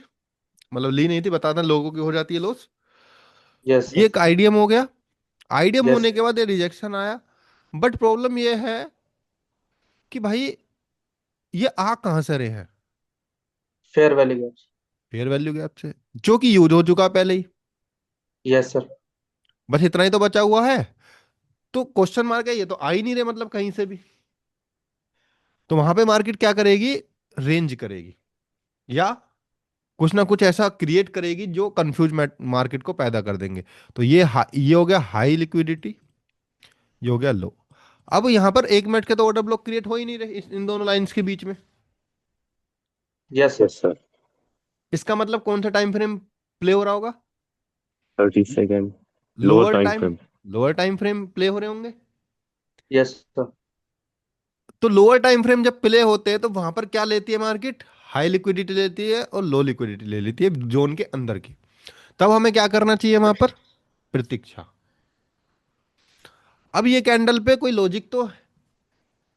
मतलब ली नहीं थी, बताता लोगों की हो जाती है लॉस। यस ये सर। एक आईडीएम हो गया, आईडीएम यस। होने के बाद ये रिजेक्शन आया। बट प्रॉब्लम ये है कि भाई ये आ कहां से रहे हैं, fair value gap. Fair value gap से, जो कि यूज हो चुका पहले ही। Yes sir. बस इतना ही तो बचा हुआ है। तो क्वेश्चन मार्क है, ये तो आ ही नहीं रहे मतलब कहीं से भी। तो वहां पे मार्केट क्या करेगी, रेंज करेगी, या कुछ ना कुछ ऐसा क्रिएट करेगी जो कंफ्यूज मार्केट को पैदा कर देंगे। तो ये हो गया हाई लिक्विडिटी, ये हो गया लो। अब यहां पर 1 मिनट के तो ऑर्डर ब्लॉक क्रिएट हो ही नहीं रहे इन दोनों लाइंस के बीच में। Yes sir. Yes sir. इसका मतलब कौन सा टाइम फ्रेम प्ले हो रहा होगा, 30 second. Lower lower time time, frame. Lower time frame play हो रहे होंगे। Yes sir. तो लोअर टाइम फ्रेम जब प्ले होते हैं तो वहां पर क्या लेती है मार्केट, हाई लिक्विडिटी लेती है और लो लिक्विडिटी ले लेती है जोन के अंदर की। तब हमें क्या करना चाहिए वहां पर, प्रतीक्षा। अब ये कैंडल पे कोई लॉजिक तो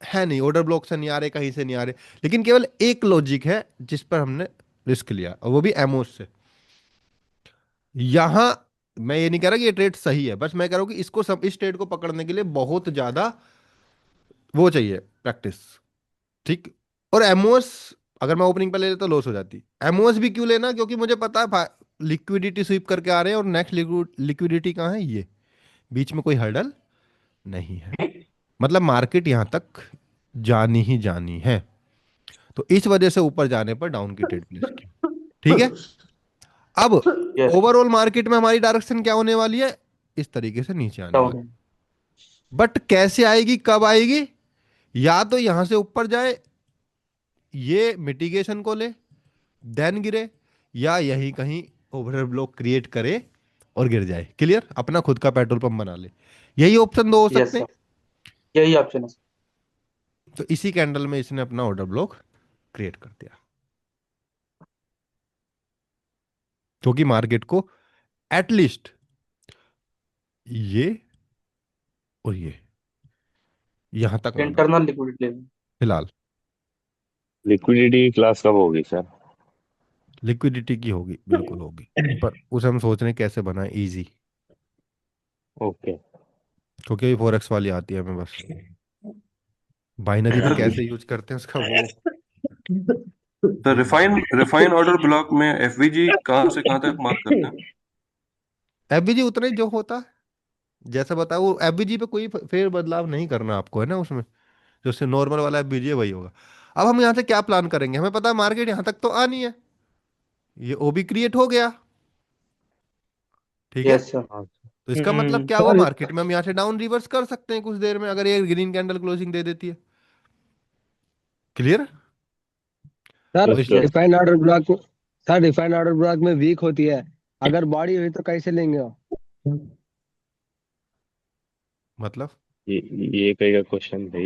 है नहीं, ऑर्डर ब्लॉक से नहीं आ रहे, कहीं से नहीं आ रहे, लेकिन केवल एक लॉजिक है जिस पर हमने रिस्क लिया, और वो भी एमओस से। यहां मैं ये नहीं कह रहा कि ये ट्रेड सही है, बस मैं कह रहा हूं कि इस ट्रेड को पकड़ने के लिए बहुत ज्यादा वो चाहिए, प्रैक्टिस। ठीक। और एमओएस अगर मैं ओपनिंग पे ले लेता तो लॉस हो जाती। एमओएस भी क्यों लेना, क्योंकि मुझे पता है लिक्विडिटी स्वीप करके आ रहे हैं, और नेक्स्ट लिक्विडिटी कहाँ है, ये बीच में कोई हर्डल नहीं है, मतलब मार्केट यहां तक जानी ही जानी है। तो इस वजह से ऊपर जाने पर डाउन की ट्रेड प्लेस की। ठीक है। अब यस। ओवरऑल मार्केट में हमारी डायरेक्शन क्या होने वाली है, इस तरीके से नीचे आने वाली। डाउन। बट कैसे आएगी, कब आएगी, या तो यहां से ऊपर जाए, ये मिटिगेशन को ले, देन गिरे, या यही कहीं ओवर ब्लॉक क्रिएट करे और गिर जाए, क्लियर, अपना खुद का पेट्रोल पंप बना ले। यही ऑप्शन दो हो यस सकते हैं। सर, यही ऑप्शन है सर। तो इसी कैंडल में इसने अपना ऑर्डर ब्लॉक क्रिएट कर दिया, क्योंकि मार्केट को एटलीस्ट ये और ये यहां तक आना है इंटरनल लिक्विडिटी लेवल। फिलहाल। लिक्विडिटी क्लास कब होगी सर? लिक्विडिटी की होगी, बिल्कुल होगी, पर उसे हम सोच रहे हैं कैसे बनाए इजी, ओके। क्योंकि अभी फॉरेक्स वाली आती है हमें बस, बाइनरी में कैसे यूज करते हैं उसका वो तो रिफाइन ऑर्डर ब्लॉक में एफवीजी कहाँ से कहाँ तक मार्क करते हैं? एफबीजी उतना ही जो होता है, जैसा बताया वो एफबीजी पे कोई फेर बदलाव नहीं करना आपको, है ना, उसमें जो उससे नॉर्मल वाला एफबीजी है वही होगा। अब हम यहाँ से क्या प्लान करेंगे, हमें पता है मार्केट यहाँ तक तो आनी है, ये ओबी क्रिएट हो गया। ठीक है। Yes sir. हाँ। तो इसका मतलब क्या हुआ, सर मार्केट में हम यहाँ से डाउन रिवर्स कर सकते हैं कुछ देर में, अगर ये ग्रीन कैंडल क्लोजिंग दे देती है, क्लियर। सर तो यस इस sir. Yes. Refined order block, sir refined order block में वीक होती है, अगर बॉडी हुई तो कैसे लेंगे वो? मतलब ये ये कहीं का क्वेश्चन है?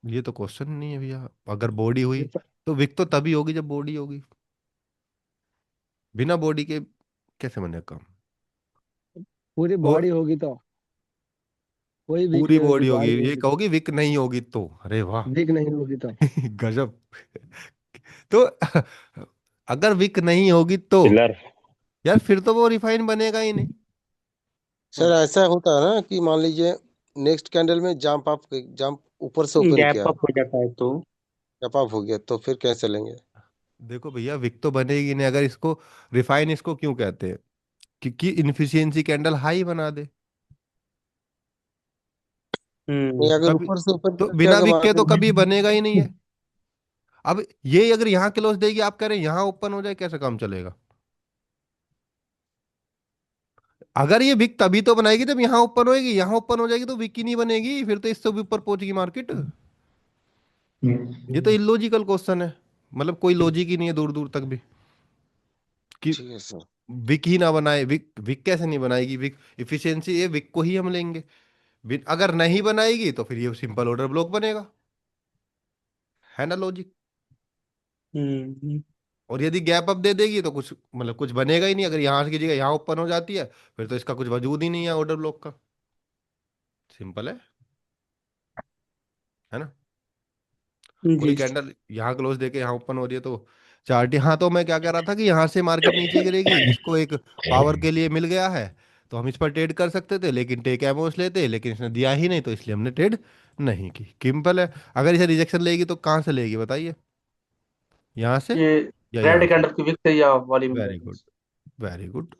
ये तो क्वेश्चन नहीं है भैया, अगर बॉडी हुई तो विक तो तभी होगी जब बॉडी होगी, बिना बॉडी के कैसे बने काम। पूरी और बॉडी होगी तो कोई वीक पूरी नहीं होगी, बॉडी होगी, बॉडी ये होगी तो। कहोगे विक नहीं होगी तो, अरे वाह। वीक नहीं होगी तो। गजब। तो अगर विक नहीं होगी तो चिल्लर। यार फिर तो वो रिफाइन बनेगा ही नहीं। सर ऐसा होता है ना कि मान लीजिए नेक्स्ट कैंडल में जंप ऊपर से ओपन गैप किया, अप हो जाता है तो। जंप अप हो गया, तो फिर कैसे लेंगे? देखो भैया विक तो बनेगी नहीं अगर इसको, रिफाइन इसको क्यों कहते हैं, क्योंकि इनफिशियंसी कैंडल हाई बना दे। नहीं, अगर हम्म। ऊपर से ओपन तो करके बिना अगर विक के तो मार्केट, कभी बनेगा ही नहीं है। अब ये अगर यहाँ क्लोज देगी, आप कह रहे हैं यहाँ ओपन हो जाए, कैसे काम चलेगा? अगर ये विक तभी तो बनाएगी जब यहाँ ओपन होएगी, यहाँ ओपन हो जाएगी तो विक ही नहीं बनेगी, फिर तो इससे भी ऊपर पहुंचेगी मार्केट। ये तो इलॉजिकल क्वेश्चन है, मतलब कोई लॉजिक ही नहीं है दूर दूर तक भी, कि ठीक है सर। विक ही ना बनाए। विक विक कैसे नहीं बनाएगी? विक इफिशियंसी, ये विक को ही हम लेंगे। अगर नहीं बनाएगी तो फिर ये सिंपल ऑर्डर ब्लॉक बनेगा, है ना लॉजिक? हम्म। और यदि गैप अप दे देगी तो कुछ, मतलब कुछ बनेगा ही नहीं। अगर यहाँ की जगह यहाँ ओपन हो जाती है, फिर तो इसका कुछ वजूद ही नहीं है ऑर्डर ब्लॉक का। सिंपल है ना? कोई जी। कैंडल यहाँ क्लोज देके यहाँ ओपन हो रही है तो चार्ट, हाँ तो मैं क्या कह रहा था कि यहाँ से मार्केट नीचे गिरेगी, इसको एक पावर के लिए मिल गया है, तो हम इस पर ट्रेड कर सकते थे, लेकिन टेक एमोस लेते, लेकिन इसने दिया ही नहीं, तो इसलिए हमने ट्रेड नहीं की। सिंपल है। अगर इसे रिजेक्शन लेगी तो कहाँ से लेगी बताइए, यहाँ से ये या यहाँ रेड से? कैंडल की विक से या volume very good, balance. Very good.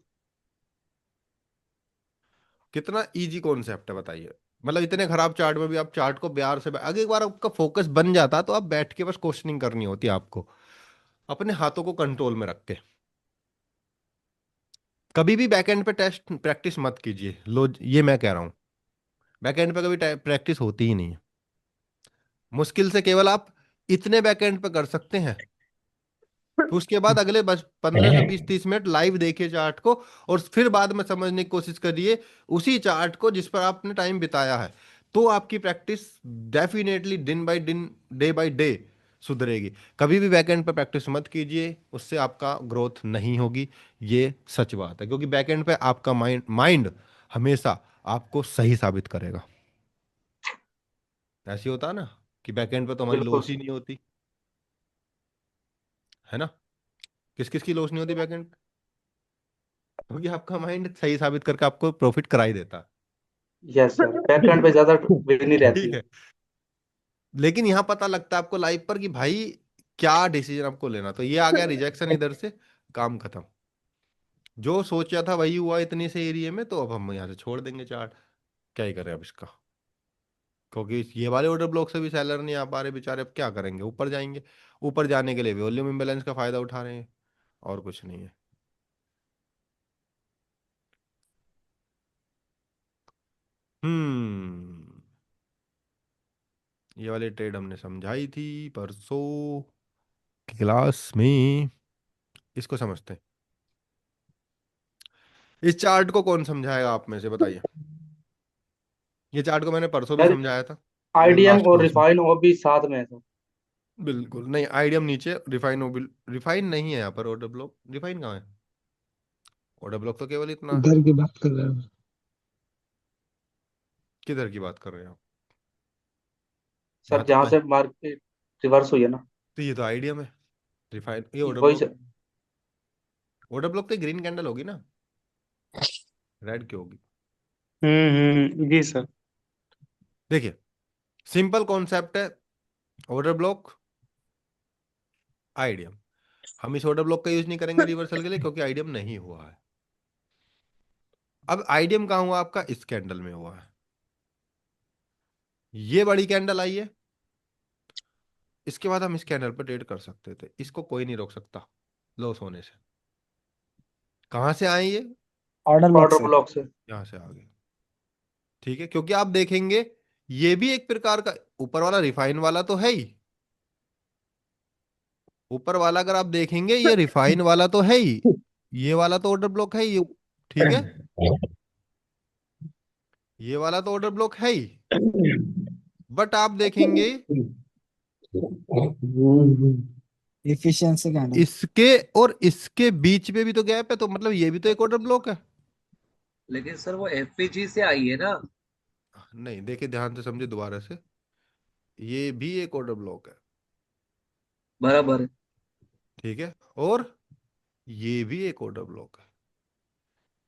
कितना इजी कॉन्सेप्ट है बताइए। मतलब इतने खराब चार्ट में भी आप चार्ट को प्यार से, अगर एक बार आपका फोकस बन जाता तो आप बैठ के बस क्वेश्चनिंग करनी होती है आपको, अपने हाथों को कंट्रोल में रख के। कभी भी बैकएंड पे टेस्ट प्रैक्टिस मत कीजिए, लो ये मैं कह रहा हूं। बैकएंड पे कभी प्रैक्टिस होती ही नहीं है। मुश्किल से केवल आप इतने बैकएंड पे कर सकते हैं, फिर उसके बाद अगले बस 15 से 20 30 मिनट लाइव देखिए चार्ट को, और फिर बाद में समझने की कोशिश करिए उसी चार्ट को जिस पर आपने टाइम बिताया है। तो आपकी प्रैक्टिस डेफिनेटली दिन बाय दिन, डे बाय डे सुधरेगी। कभी भी बैकएंड पे प्रैक्टिस मत कीजिए, उससे आपका ग्रोथ नहीं होगी। ये सच बात है, क्योंकि बैकएंड पे आपका माइंड माइंड हमेशा आपको सही साबित करेगा। ऐसे होता है ना कि बैकएंड पे तो हमारी बिल्कुल लॉस ही सर। नहीं होती, है ना? किस किस की लॉस नहीं होती बैकएंड? क्योंकि आपका माइंड सही साबित करके आपको प्रॉफिट करा ही देता यस सर, बैकएंड पे ज्यादा विक नहीं है। रहती ठीक है। है। लेकिन यहाँ पता लगता है आपको लाइव पर कि भाई क्या डिसीजन आपको लेना, तो ये आ गया रिजेक्शन इधर से, काम खत्म। जो सोचा था वही हुआ इतनी से एरिया में, तो अब हम यहाँ से छोड़ देंगे चार्ट। क्या ही करें अब इसका, क्योंकि ये वाले ऑर्डर ब्लॉक से भी सेलर नहीं आ पा रहे बेचारे, अब क्या करेंगे? ऊपर जाएंगे, ऊपर जाने के लिए वॉल्यूम इम्बेलेंस का फायदा उठा रहे हैं, और कुछ नहीं है। हम्म। ये वाली ट्रेड हमने समझाई थी परसों की क्लास में, इसको समझते हैं। इस चार्ट को कौन समझाएगा आप में से, बताइए। ये चार्ट को मैंने परसों भी सर समझाया था, मतलब आईडीएम लास्ट और क्लास में। रिफाइन वो भी साथ में है सर। बिल्कुल नहीं, आईडियम नीचे, रिफाइन रिफाइन नहीं है यहाँ पर। ऑर्डर ब्लॉक रिफाइन कहाँ है? ऑर्डर ब्लॉक तो केवल इतना है। इधर की बात कर रहे हो? किधर की बात कर रहे हैं आप? सर यहाँ तो जहाँ कहीं, से मार्केट रिवर्स हुई है ना। तो ये तो आईडियम है। रिफाइन, ये ऑर्डर वही ब्लॉक, सर। ऑर्डर ब्लॉक तो ग्रीन कैंडल होगी ना, रेड क्यों होगी? जी सर। देखिए, सिंपल कॉन्सेप्ट है। ऑर्डर ब्लॉक, आईडियम। हम इस ऑर्डर ब्लॉक का यूज नहीं करेंगे रिवर्सल के लिए, क्योंकि आईडियम नहीं हुआ है। अब आईडियम कहाँ हुआ आपका? इस कैंडल में हुआ है। ये बड़ी कैंडल आई है, इसके बाद हम इस कैंडल पर ट्रेड कर सकते थे, इसको कोई नहीं रोक सकता लॉस होने से। कहां से आए ये? ऑर्डर ब्लॉक ऑर्डर से। ब्लॉक से। यहां से आ गए। ठीक है, क्योंकि आप देखेंगे ये भी एक प्रकार का, ऊपर वाला रिफाइन वाला तो है ही, ऊपर वाला अगर आप देखेंगे ये रिफाइन वाला तो है ही, ये वाला तो ऑर्डर ब्लॉक है ही। ठीक है, ये वाला तो ऑर्डर ब्लॉक है ही, बट आप देखेंगे इफिशियंसी कैंडल। इसके और इसके बीच में भी तो गैप है, तो मतलब ये भी तो एक ऑर्डर ब्लॉक है। लेकिन सर वो एफपीजी से आई है ना। नहीं, देखिए ध्यान से समझे दोबारा से, ये भी एक ऑर्डर ब्लॉक है, बराबर है। ठीक है, और ये भी एक ऑर्डर ब्लॉक है,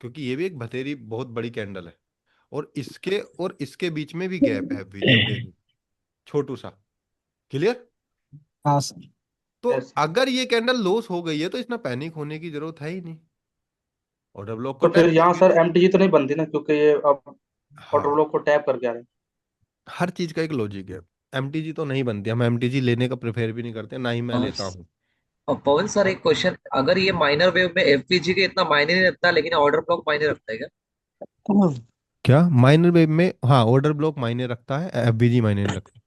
क्योंकि ये भी एक बतेरी बहुत बड़ी कैंडल है, और इसके बीच में भी गैप है एफवीजी, अब देखिए छोटू सा। क्लियर? हाँ सर। तो यस। अगर ये कैंडल लॉस हो गई है तो इसमें पैनिक होने की जरूरत है ही नहीं, ऑर्डर ब्लॉक को तो फिर टैप यहाँ करके सर एमटीजी तो नहीं बनती ना, क्योंकि ये अब ऑर्डर हाँ, ब्लॉक को टैप करके आ रहे हैं। हर चीज का एक लॉजिक है। एमटीजी तो नहीं बनती, हम एमटीजी लेने का प्रेफर भी नहीं करते, ना ही मैं और लेता हूँ। और पवन सर, एक क्वेश्चन, अगर ये माइनर वेव में एफवीजी के इतना मायने नहीं रखता, लेकिन ऑर्डर ब्लॉक मायने रखता है क्या? क्या माइनर वेव में? हाँ, ऑर्डर ब्लॉक मायने रखता है, एफबीजी मायने नहीं रखता।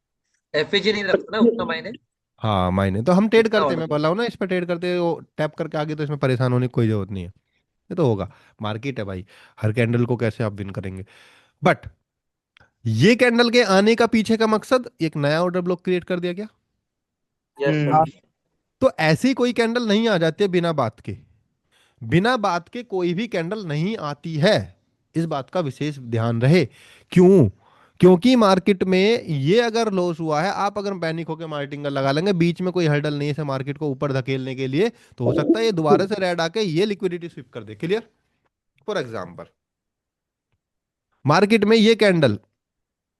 एफवीजी नहीं रखता ना उतना मायने, हाँ, मायने तो हम ट्रेड जितना करते हैं, ऑर्डर मैं ब्लॉक। बोला हूँ ना, इस पर ट्रेड करते हैं, वो टैप करके आगे, तो इसमें परेशान होने की कोई जरूरत नहीं है। ये तो होगा, मार्केट है भाई, हर कैंडल को कैसे आप विन करेंगे। बट ये कैंडल के आने का पीछे का मकसद एक नया ऑर्डर ब्लॉक क्रिएट कर दिया गया। यस हाँ। सर। तो ऐसी कोई कैंडल नहीं आ जाती है बिना बात के, बिना बात के कोई भी कैंडल नहीं आती है, इस बात का विशेष ध्यान रहे। क्यों? क्योंकि मार्केट में ये अगर लॉस हुआ है, आप अगर पैनिक होकर मार्केटिंग लगा लेंगे, बीच में कोई हर्डल नहीं है इसे मार्केट को ऊपर धकेलने के लिए, तो हो सकता है ये दोबारा से रेड आके ये लिक्विडिटी स्विप कर दे। क्लियर? फॉर एग्जाम्पल, मार्केट में ये कैंडल,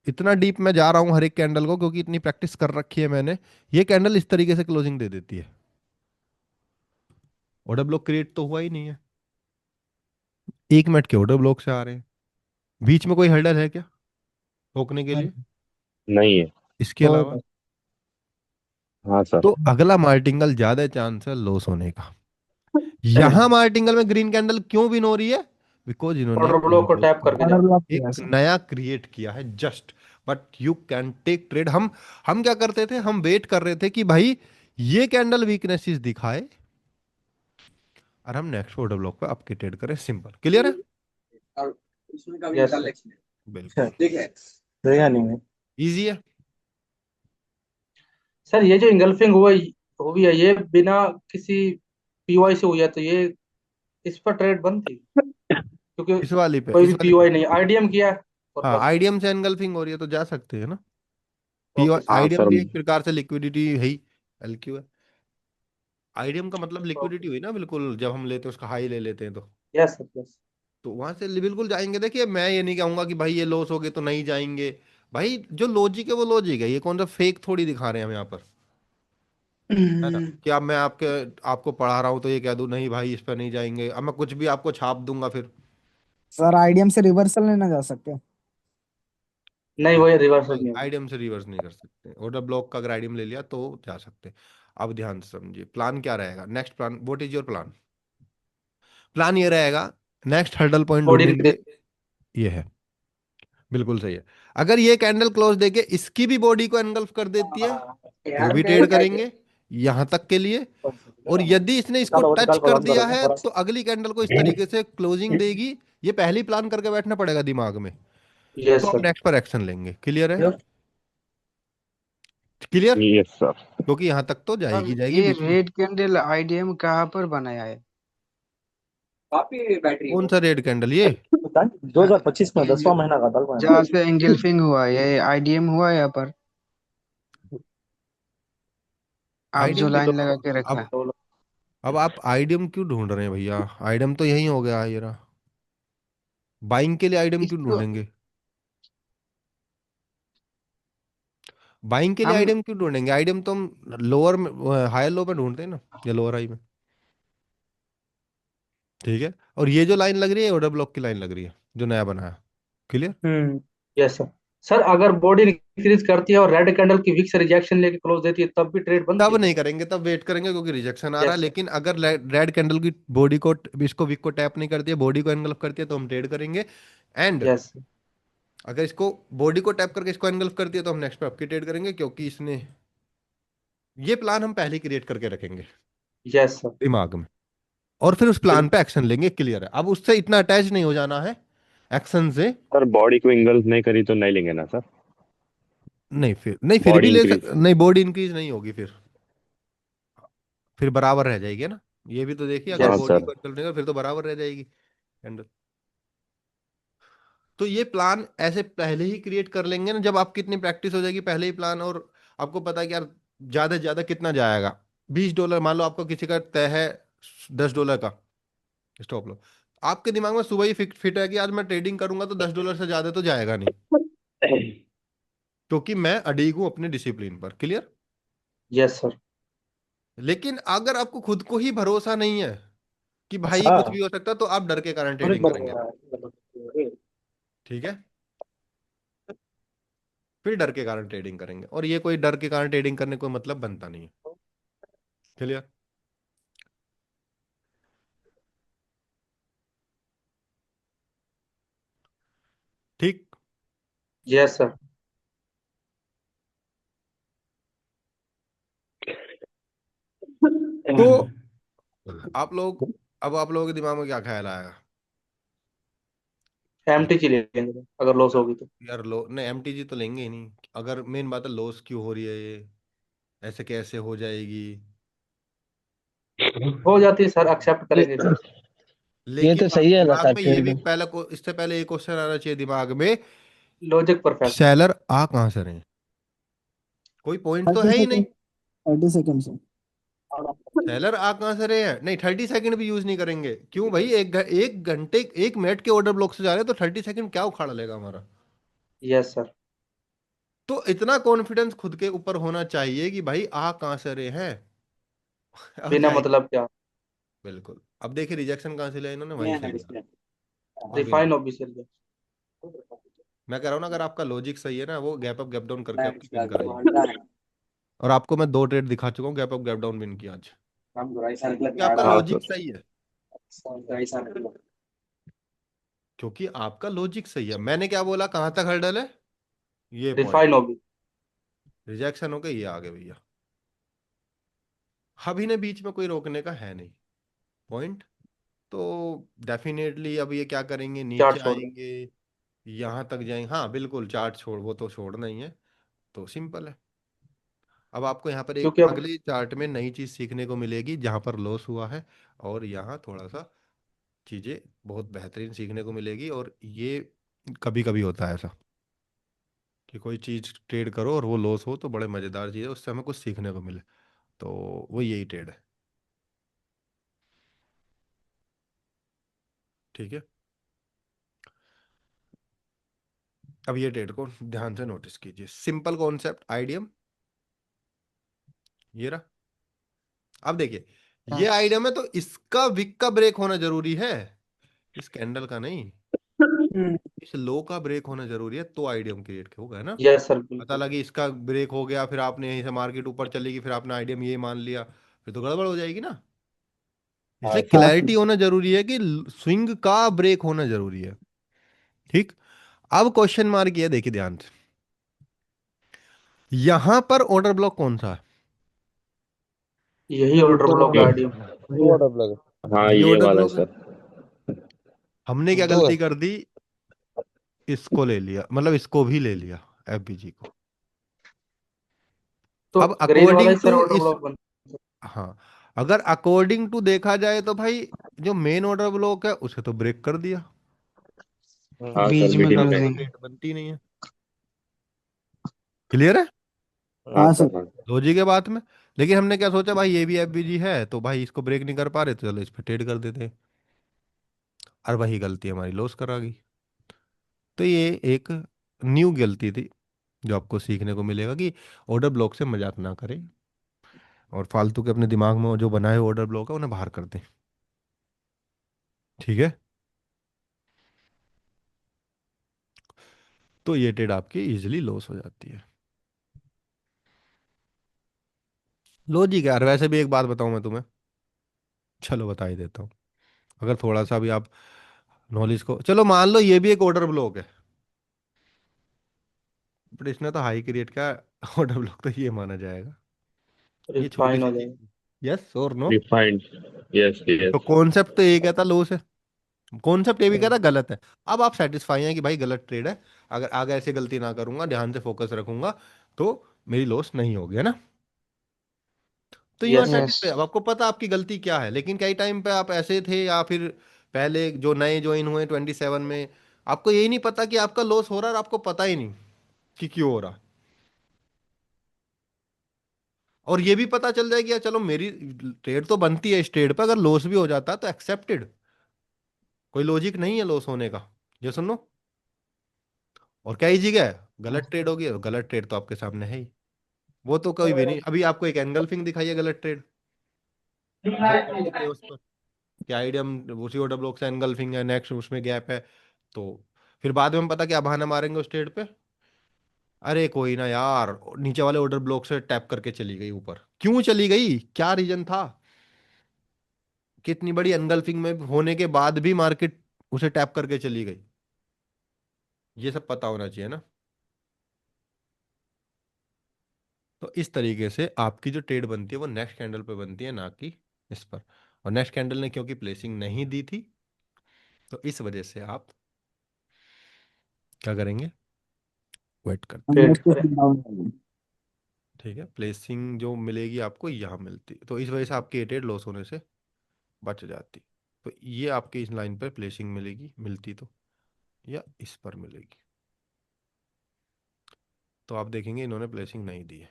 इतना डीप मैं जा रहा हूं हर एक कैंडल को क्योंकि इतनी प्रैक्टिस कर रखी है मैंने, ये कैंडल इस तरीके से क्लोजिंग दे देती है, ऑर्डर ब्लॉक क्रिएट तो हुआ ही नहीं है, 1 मिनट के ऑर्डर ब्लॉक से आ रहे हैं, बीच में कोई हर्डल है क्या रोकने के लिए नहीं है। इसके अलावा? हाँ सर। तो अगला मार्टिंगल ज्यादा चांस है लॉस होने का। यहां मार्टिंगल में ग्रीन कैंडल क्यों विन हो रही है? बिकॉज इन्होंने ऑर्डर एक ब्लॉक को टैप करके जा ऑर्डर रहे ब्लॉक किया एक सर। नया क्रिएट किया है just. But you can take trade. हम क्या करते थे, हम वेट कर रहे थे कि भाई ये कैंडल वीकनेसेस दिखाए और हम नेक्स्ट ऑर्डर ब्लॉक पे आपके ट्रेड करें। सिंपल। क्लियर है? हैं। Yes sir. बिल्कुल देखा नहीं है। इजी है। सर ये जो इंगल्फिंग हुई है, ये बिना किसी पीवाई से हुई है, तो ये इस पर ट्रेड बनती, क्योंकि इस वाली पे, कोई इस भी वाली पे। पीवाई नहीं, आईडीएम किया है और हाँ, बस। आईडीएम से एनगल्फिंग हो रही है तो जा सकते हैं ना। P okay sir. हाँ आईडीएम सर। भी एक प्रकार से लिक्विडिटी है ही, एलक्यू है। आईडीएम का मतलब ओके। लिक्विडिटी हुई ना, बिल्कुल, जब हम लेते हैं उसका हाई ले लेते हैं यस सर। यस। तो वहां से बिल्कुल जाएंगे। देखिए मैं ये नहीं कहूंगा कि भाई ये लॉस हो गए तो नहीं जाएंगे। भाई जो लॉजिक है वो लॉजिक है, ये कौन सा फेक थोड़ी दिखा रहे हैं हम यहाँ पर, है ना? कि अब मैं आपको पढ़ा रहा हूँ तो ये कह दूं नहीं भाई इस पर नहीं जाएंगे, अब मैं कुछ भी आपको छाप दूंगा फिर। सर आईडीएम से रिवर्सल लेना जा सकते हैं। नहीं, वो रिवर्सल नहीं, नहीं होगा। आईडीएम से रिवर्स नहीं कर सकते, ऑर्डर ब्लॉक का अगर आईडीएम ले लिया तो जा सकते हैं। अब ध्यान से समझिए प्लान क्या रहेगा, next plan, what is your plan? Plan ये रहेगा, नेक्स्ट हर्डल पॉइंट बॉडी ढूंढेंगे। इंक्रीज। ये है, बिल्कुल सही है। अगर ये कैंडल क्लोज देके इसकी भी बॉडी को एनगल्फ कर देती है तो भी ट्रेड करेंगे यहां तक के लिए। और यदि इसने इसको निकालो टच निकाल कर प्रदान दिया करो है थोड़ा। तो अगली कैंडल को इस तरीके से क्लोजिंग देगी। ये पहली प्लान करके बैठना पड़ेगा दिमाग में, तो यस हम सर। नेक्स्ट पर एक्शन लेंगे। क्लियर है? क्लियर? Yes sir. क्योंकि यहां तक तो सर जाएगी जाएगी ये बीच में। रेड कैंडल आईडीएम कहाँ पर बनाया है? कौन सा रेड कैंडल ये? 2025 में 10वां महीना का डाल पाए जहाँ से एंगल्फिंग हुआ है ये आईडीएम हुआ है यहाँ पर, आप जो आईडीएम की तो लाइन लगा के रखा है। अब आप आईडीएम क्यों ढूंढ रहे हैं भैया? आईडीएम तो यही हो गया ये रहा। बाइंग के लिए आईडीएम क्यों इसको ढूंढेंगे? बाइंग के लिए हम आईडीएम क्यों ढूंढेंगे? आईडीएम तो हम लोअर में, हायर लो में ढूंढते हैं ना, या लोअर हाई में। ठीक है, और ये जो लाइन लग रही है ऑर्डर ब्लॉक की लाइन लग रही है जो नया बना है। क्लियर? Yes sir. सर अगर बॉडी इंक्रीज करती है और रेड कैंडल की वीक से रिजेक्शन लेके क्लोज देती है, तब भी ट्रेड बनती तब है नहीं सर? करेंगे, तब वेट करेंगे क्योंकि रिजेक्शन आ रहा है। Yes sir. लेकिन अगर रेड कैंडल की बॉडी को, इसको वीक को टैप नहीं करती है, बॉडी को एनगल्फ करती है तो हम ट्रेड करेंगे। And yes. अगर इसको बॉडी को टैप करके इसको एनगल्फ करती है तो हम नेक्स्ट पे आपकी ट्रेड करेंगे, क्योंकि इसने ये प्लान हम पहले क्रिएट करके रखेंगे यस सर। दिमाग में, और फिर उस प्लान पे बिल्कुल। एक्शन लेंगे। क्लियर है? अब उससे इतना अटैच नहीं हो जाना है एक्शन से। सर बॉडी को इंगल्फ नहीं करी तो नहीं लेंगे ना सर? नहीं, फिर भी बॉडी इंक्रीज। नहीं, बॉडी इंक्रीज नहीं होगी, फिर बराबर रह जाएगी, है ना? ये भी तो देखिए, अगर हाँ यस। Body sir. को निकल फिर तो बराबर रह जाएगी कैंडल। तो ये प्लान ऐसे पहले ही क्रिएट कर लेंगे ना, जब आपकी इतनी प्रैक्टिस हो जाएगी पहले ही प्लान, और आपको पता है कि यार ज्यादा से ज्यादा कितना जाएगा, $20, मान लो आपको किसी का तय है $10 का स्टॉप लो, आपके दिमाग में सुबह ही फिट है कि आज मैं ट्रेडिंग करूंगा तो $10 से ज्यादा तो जाएगा नहीं, क्योंकि मैं अड़ीग हूं अपने डिसिप्लिन पर। क्लियर? Yes sir. लेकिन अगर आपको खुद को ही भरोसा नहीं है कि भाई अच्छा। कुछ भी हो सकता है, तो आप डर के कारण अरे ट्रेडिंग करेंगे। ठीक है? फिर डर के कारण ट्रेडिंग करेंगे, और ये कोई डर के कारण ट्रेडिंग करने कोई मतलब बनता नहीं है। क्लियर? ठीक। Yes sir. तो आप लोग, अब आप लोगों के दिमाग में क्या ख्याल आएगा? एमटीजी ले लेंगे अगर लॉस होगी तो। यार लो नहीं, एमटीजी तो लेंगे ही नहीं, अगर मेन बात है लॉस क्यों हो रही है, ये ऐसे कैसे हो जाएगी। हो जाती है सर, एक्सेप्ट ये करेंगे फिर। ये लेकिन तो सही है ना दिमाग सर में ये भी ट्रेड। इससे पहले एक क्वेश्चन आना चाहिए दिमाग में, लॉजिक परफेक्ट। सेलर आ कहाँ से रहे हैं? कोई पॉइंट तो थर्टी है ही नहीं। सेकेंड 30 सेकेंड से। सेलर आ कहाँ से रहे हैं? नहीं, 30 सेकंड भी यूज नहीं करेंगे। क्यों भाई? एक घंटे 1 मिनट के ऑर्डर ब्लॉक से जा रहे हैं, तो 30 सेकंड क्या उखाड़ लेगा हमारा? Yes sir. तो इतना कॉन्फिडेंस खुद के ऊपर होना चाहिए कि भाई आ कहाँ से रहे हैं। अब बिना जाएंगे। मतलब क्या। बिल्कुल। अब देखिए रिजेक्शन कहाँ से लिया इन्होंने, वहीं से लिया। आगे नहीं। Refine obviously. मैं कह रहा हूँ ना, अगर आपका लॉजिक सही है ना, वो गैप अप गैप डाउन करके आपकी विन कराएगी। और आपको मैं 2 ट्रेड दिखा चुका हूँ, gap up gap down win किया आज, क्योंकि आपका हाँ लॉजिक सर। सही है। क्योंकि आपका लॉजिक सही है। मैंने क्या बोला, कहाँ तक हर्डल है? ये पॉइंट। रिफाइन ऑब्वी। रिजेक्शन हो गई, ये आगे भैया। अभी ने बीच में कोई रोकने का है नहीं पॉइंट। तो डेफिनेटली अब ये क्या करेंगे, नीचे चार्ट छोड़ दो। आएंगे, यहाँ तक जाएंगे। हाँ बिल्कुल, चार्ट छोड़, वो तो छोड़ना ही है। तो सिंपल है। अब आपको यहाँ पर एक क्योंकि अब अगले चार्ट में नई चीज सीखने को मिलेगी, जहाँ पर लॉस हुआ है, और यहाँ थोड़ा सा चीजें बहुत बेहतरीन सीखने को मिलेगी। और ये कभी कभी होता है ऐसा कि कोई चीज ट्रेड करो और वो लॉस हो, तो बड़े मजेदार चीज है, उससे हमें कुछ सीखने को मिले। तो वो यही ट्रेड है। ठीक है? अब ये ट्रेड को ध्यान से नोटिस कीजिए, सिंपल कॉन्सेप्ट, आइडियम ये रहा। अब देखिए, ये आइडियम है, तो इसका विक का ब्रेक होना जरूरी है, इस कैंडल का नहीं। इस लो का ब्रेक होना जरूरी है, तो आइडियम क्रिएट होगा, है ना। यस सर पता बिल्कुल। लगी इसका ब्रेक हो गया, फिर आपने यहीं से मार्केट ऊपर चलेगी, फिर आपने आइडियम ये मान लिया, फिर तो गड़बड़ हो जाएगी ना। इसलिए हाँ क्लैरिटी होना जरूरी है कि स्विंग का ब्रेक होना जरूरी है। ठीक। अब क्वेश्चन मार्क ये देखिए ध्यान से, यहां पर ऑर्डर ब्लॉक कौन सा है? यही ऑर्डर ब्लॉक ये आईडी। दो ऑर्डर ब्लॉक हाँ, ये ये ऑर्डर वाला है ब्लॉक है। सर। हमने क्या दो है। गलती कर दी, इसको ले लिया, मतलब इसको भी ले लिया, एफबीजी को। तो अब ग्रीन वाला ही अकॉर्डिंग सर टू ऑर्डर इस, ब्लॉक बन। हाँ, अगर अकॉर्डिंग टू देखा जाए तो भाई जो मेन ऑर्डर ब्लॉक है उसे तो ब्रेक कर दिया, हाँ सर, बीच में मिडिल तब में। तो लूजिंग। ट्रेड बनती नहीं है। क्लियर है हाँ हाँ सर, सर। हाँ। लॉजिक के बात में? लेकिन हमने क्या सोचा, भाई ये भी एफबीजी है, तो भाई इसको ब्रेक नहीं कर पा रहे, तो चलो इस पर ट्रेड कर देते हैं। और वही गलती हमारी लॉस करा गई। तो ये एक न्यू गलती थी, जो आपको सीखने को मिलेगा कि ऑर्डर ब्लॉक से मजाक ना करें, और फालतू के अपने दिमाग में जो बनाए ऑर्डर ब्लॉक है उन्हें बाहर कर दें। ठीक है? तो ये ट्रेड आपकी इजीली लॉस हो जाती है। लॉजिक है यार। वैसे भी एक बात बताऊं मैं तुम्हें, चलो बता ही देता हूँ, अगर थोड़ा सा भी आप नॉलेज को, चलो मान लो ये भी एक ऑर्डर ब्लॉक है, बट इसने तो हाई क्रिएट का ऑर्डर ब्लॉक, तो ये माना जाएगा। ये छोटी रिफाइन सी हो चीज, जाएगा। यस और नो। रिफाइंड। यस तो यस। कॉन्सेप्ट तो ये कहता लो से, कॉन्सेप्ट ये भी कहता गलत है। अब आप सेटिस्फाई हैं कि भाई गलत ट्रेड है, अगर आगे ऐसे गलती ना करूंगा, ध्यान से फोकस रखूंगा, तो मेरी लॉस नहीं होगी, है ना। तो you are yes. Yes. Satisfy. अब आपको पता आपकी गलती क्या है, लेकिन कई टाइम पे आप ऐसे थे, या फिर पहले जो नए ज्वाइन हुए 27 में, आपको यही नहीं पता कि आपका लॉस हो रहा है और आपको पता ही नहीं कि क्यों हो रहा। और ये भी पता चल जाएगा चलो मेरी ट्रेड तो बनती है इस ट्रेड पे, अगर लॉस भी हो जाता है तो एक्सेप्टेड, कोई लॉजिक नहीं है लॉस होने का। ये सुनो, और क्या कीजिएगा, गलत ट्रेड होगी तो गलत ट्रेड तो आपके सामने है ही, वो तो कोई भी नहीं। अभी आपको एक एंगल्फिंग दिखाई है गलत ट्रेड, देख कर देते हैं उस पर कि आईडियम उसी ऑर्डर ब्लॉक से एंगल्फिंग है, नेक्स्ट उसमें गैप है, तो फिर बाद में हम पता क्या बहाना मारेंगे उस ट्रेड पे, अरे कोई ना यार, नीचे वाले ऑर्डर ब्लॉक से टैप करके चली गई ऊपर, क्यों चली गई, क्या रीजन था, कितनी बड़ी एनगल्फिंग में होने के बाद भी मार्केट उसे टैप करके चली गई, ये सब पता होना चाहिए ना। तो इस तरीके से आपकी जो ट्रेड बनती है वो नेक्स्ट कैंडल पे बनती है, ना कि इस पर। और नेक्स्ट कैंडल ने क्योंकि प्लेसिंग नहीं दी थी, तो इस वजह से आप क्या करेंगे, वेट करते हैं। ट्रेड नेक्स्ट करें। डाउन। ठीक है, प्लेसिंग जो मिलेगी आपको यहाँ मिलती, तो इस वजह से आपकी ये ट्रेड लॉस होने से बच जाती। तो ये आपके इस लाइन पर प्लेसिंग मिलेगी, मिलती तो, या इस पर मिलेगी, तो आप देखेंगे इन्होंने प्लेसिंग नहीं दी है,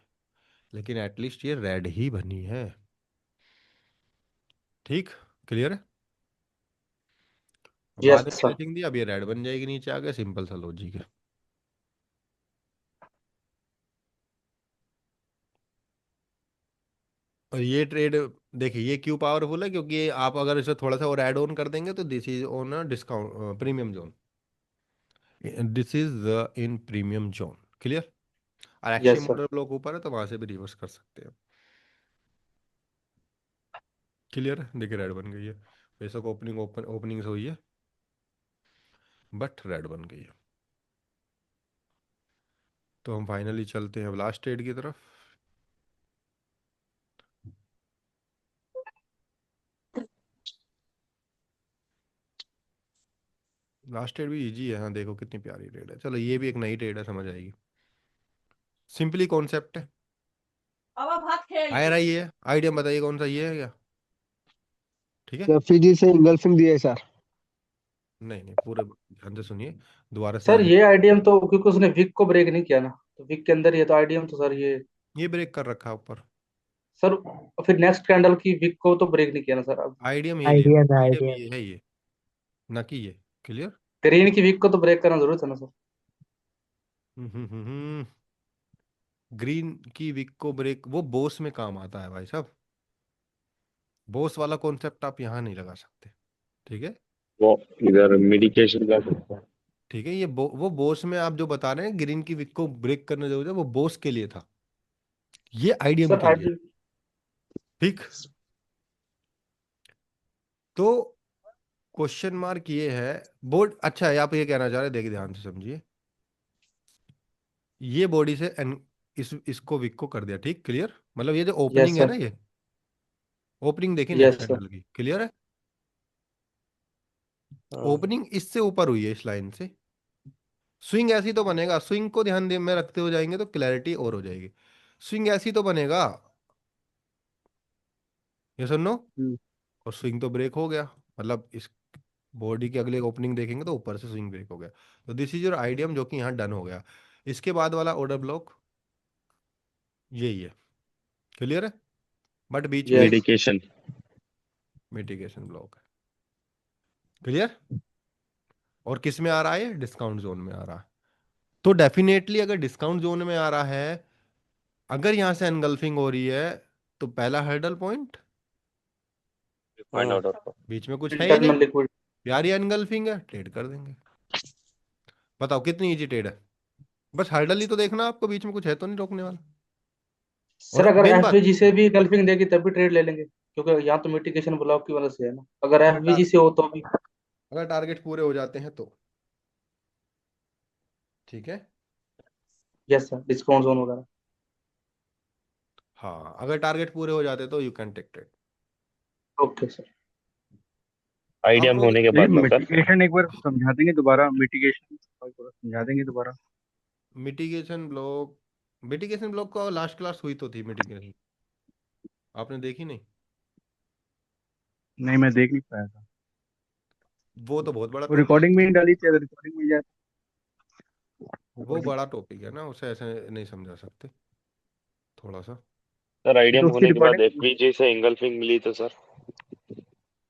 लेकिन एटलीस्ट ये रेड ही बनी है। ठीक, क्लियर है। यस बाद में सर। प्लेसिंग दी, अब ये रेड बन जाएगी नीचे आके, सिंपल सा लॉजिक है। और ये ट्रेड देखिए ये क्यों पावरफुल है, क्योंकि आप अगर इसे थोड़ा सा और ऐड ऑन कर देंगे तो this is on a discount premium zone, this is in premium zone, clear. और yes extreme sir. Order block ऊपर है तो वहां से भी रिवर्स कर सकते हैं। क्लियर है, देखिए रेड बन गई है, बेशक ओपनिंग से हुई है, बट रेड बन गई है। तो हम फाइनली चलते हैं लास्ट ट्रेड की तरफ। लास्ट ट्रेड भी इजी है, हाँ देखो कितनी प्यारी ट्रेड है, चलो ये भी एक नई ट्रेड है, समझ आएगी। सिंपली कॉन्सेप्ट है, आ रहा ही है आइडिया, बताइए कौन सा, ये है क्या, ठीक है। एफईजी से इंगल्फिंग दिया है सर। नहीं नहीं, पूरे ध्यान से सुनिए, दोबारा से सर ये ये आईडीएम तो क्योंकि उसने विक को ब्रेक नहीं किया ना, तो विक के अंदर ये तो आईडीएम तो सर ये ब्रेक कर रखा है ऊपर, सर फिर नेक्स्ट कैंडल की विक को तो ब्रेक नहीं किया ना सर अब। आइडियम ये ले, आइडिया था आइडियम आइडिया। ये है ये, ना कि ये, क्लियर। ग्रीन की विक को तो ब्रेक करना जरूरत है ना सर। ग्रीन की विक को ब्रेक वो बोस में काम आता है भाई साहब, बोस वाला कॉन्सेप्ट आप यहाँ नहीं लगा सकते, ठीक है। वो इधर मेडिकेशन का सकता है। ठीक है, वो बोस में आप जो बता रहे हैं ग्रीन की विक को ब्रेक करना जरूरी है, वो बोस के लिए था, ये आइडियम सर के लिए, आईडी ठीक। तो क्वेश्चन मार्क ये है, बोर्ड अच्छा है, आप ये कहना चाह रहे हैं, देखिए ध्यान से समझिए, ये बॉडी से इसको विक को कर दिया, ठीक क्लियर, मतलब ये जो यस ओपनिंग है ना, सर। ये ओपनिंग देखिए नेक्स्ट यस सर। कैंडल की, क्लियर है। हाँ। ओपनिंग इससे ऊपर हुई है इस लाइन से, स्विंग ऐसी तो बनेगा, स्विंग को ध्यान दे में रखते हो जाएंगे तो क्लैरिटी और हो जाएगी, स्विंग ऐसी तो बनेगा, ये सुनो, हम्म। और स्विंग तो ब्रेक हो गया, मतलब इस बॉडी की अगले ओपनिंग देखेंगे तो ऊपर से स्विंग ब्रेक हो गया, तो दिस इज योर आइडियम जो कि यहाँ डन हो गया। इसके बाद वाला ऑर्डर ब्लॉक यही है, क्लियर है, बट बीच में यस। मेडिकेशन। मिटिगेशन ब्लॉक है, क्लियर। और किस में आ रहा है, डिस्काउंट जोन में आ रहा है, तो डेफिनेटली अगर डिस्काउंट जोन में आ रहा है, अगर यहां से एनगल्फिंग हो रही है, तो पहला हर्डल पॉइंट, फाइंड हाँ। आउट। बीच में कुछ है ही नहीं, इंटरनल लिक्विड। प्यारी एनगल्फिंग है, ट्रेड कर देंगे। बताओ कितनी इजी ट्रेड है, बस हर्डल ही तो देखना आपको, बीच में कुछ है तो नहीं रोकने वाला। सर और अगर मेन बात, एफवीजी से भी गल्फिंग देगी तब भी ट्रेड ले लेंगे, क्योंकि यहाँ तो मिटिगेशन ब्लॉक की वजह से है ना, अगर अगर एफवीजी से हो तो भी। अगर टारगेट पूरे हो जाते हैं तो ठीक है। यस सर, डिस्काउंट जोन वगैरह। हाँ अगर टारगेट पूरे हो जाते तो you can take trade. Okay sir. Idea अब होने के ये बाद ना सर। मिटिगेशन एक बार समझा देंगे दोबारा, मिटिगेशन समझा देंगे दोबारा। मिटिगेशन ब्लॉक, मिटिगेशन ब्लॉक का लास्ट क्लास हुई तो थी मिटिगेशन, आपने देखी नहीं। नहीं, मैं देख नहीं पाया था। वो तो बहुत बड़ा वो टॉपिक रिकॉर्डिंग में है। ही डाली थी, अगर रिकॉर्डिंग मिल जाए वो रिकॉर्डिंग। बड़ा टॉपिक है ना, उसे ऐसे नहीं समझा सकते थोड़ा सा। सर आइडियम तो उसकी होने के बाद रिकॉर्डिंग। एफवीजी से एंगल्फिंग मिली तो सर।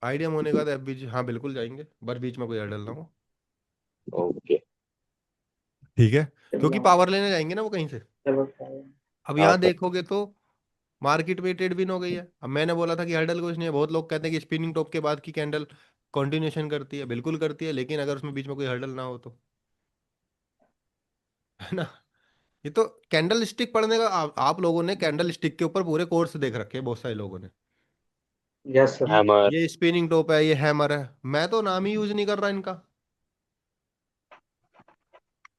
आइडिया होने के बाद एफबीजी, हाँ बिल्कुल जाएंगे, पर बीच में कोई हर्डल ना हो। ओके। ठीक है, क्योंकि पावर लेने जाएंगे ना वो कहीं से। अब हाँ यहाँ सर। देखोगे तो मार्केट में ट्रेड विन हो गई है। अब मैंने बोला था कि हर्डल कुछ नहीं है, बहुत लोग कहते हैं कि स्पिनिंग टॉप के बाद की कैंडल कंटिन्यूएशन करती है, बिल्कुल करती है, लेकिन अगर उसमें बीच में कोई हर्डल ना हो तो, है ना। ये तो कैंडल स्टिक पढ़ने का, आप लोगों ने कैंडल स्टिक के ऊपर पूरे कोर्स देख रखे हैं बहुत सारे लोगों ने, यस सर। कि हैमर। ये स्पिनिंग टॉप है, ये हैमर है। मैं तो नाम ही यूज नहीं कर रहा इनका।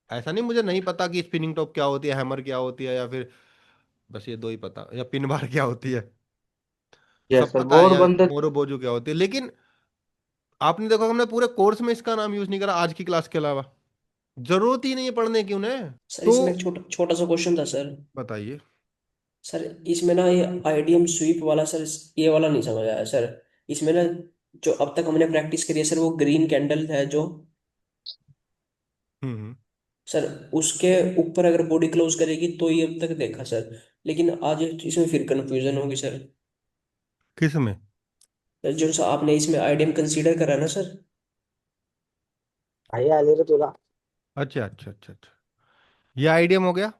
ऐसा नहीं मुझे नहीं पता कि स्पिनिंग टॉप क्या होती है, हैमर क्या होती है, या फिर बस ये दो ही पता, या पिन बार क्या होती है, यस सब सर, पता है, बहुत या बंदे। मोरो बोजू क्या होती है, लेकिन आपने देखो हमने पूरे कोर्स में इसका नाम यूज नहीं करा आज की क्लास के अलावा। जरूरत ही नहीं है पढ़ने की उन्हें। सर तो इसमें एक छोटा छोटा सा क्वेश्चन था सर। बताइए। सर इसमें ना ये आईडीएम स्वीप वाला सर, ये वाला नहीं समझ आया सर। इसमें ना जो अब तक हमने प्रैक्टिस करी है सर, वो ग्रीन कैंडल है जो, हम्म। सर उसके ऊपर अगर बॉडी क्लोज करेगी तो ये अब तक देखा सर। लेकिन आज इसमें फिर कंफ्यूजन होगी सर। किस में? जो सर आपने इसमें आईडीएम कंसीडर करा ना सर। भाई आले रे तुला। अच्छा अच्छा अच्छा अच्छा, ये आइडिया हो गया।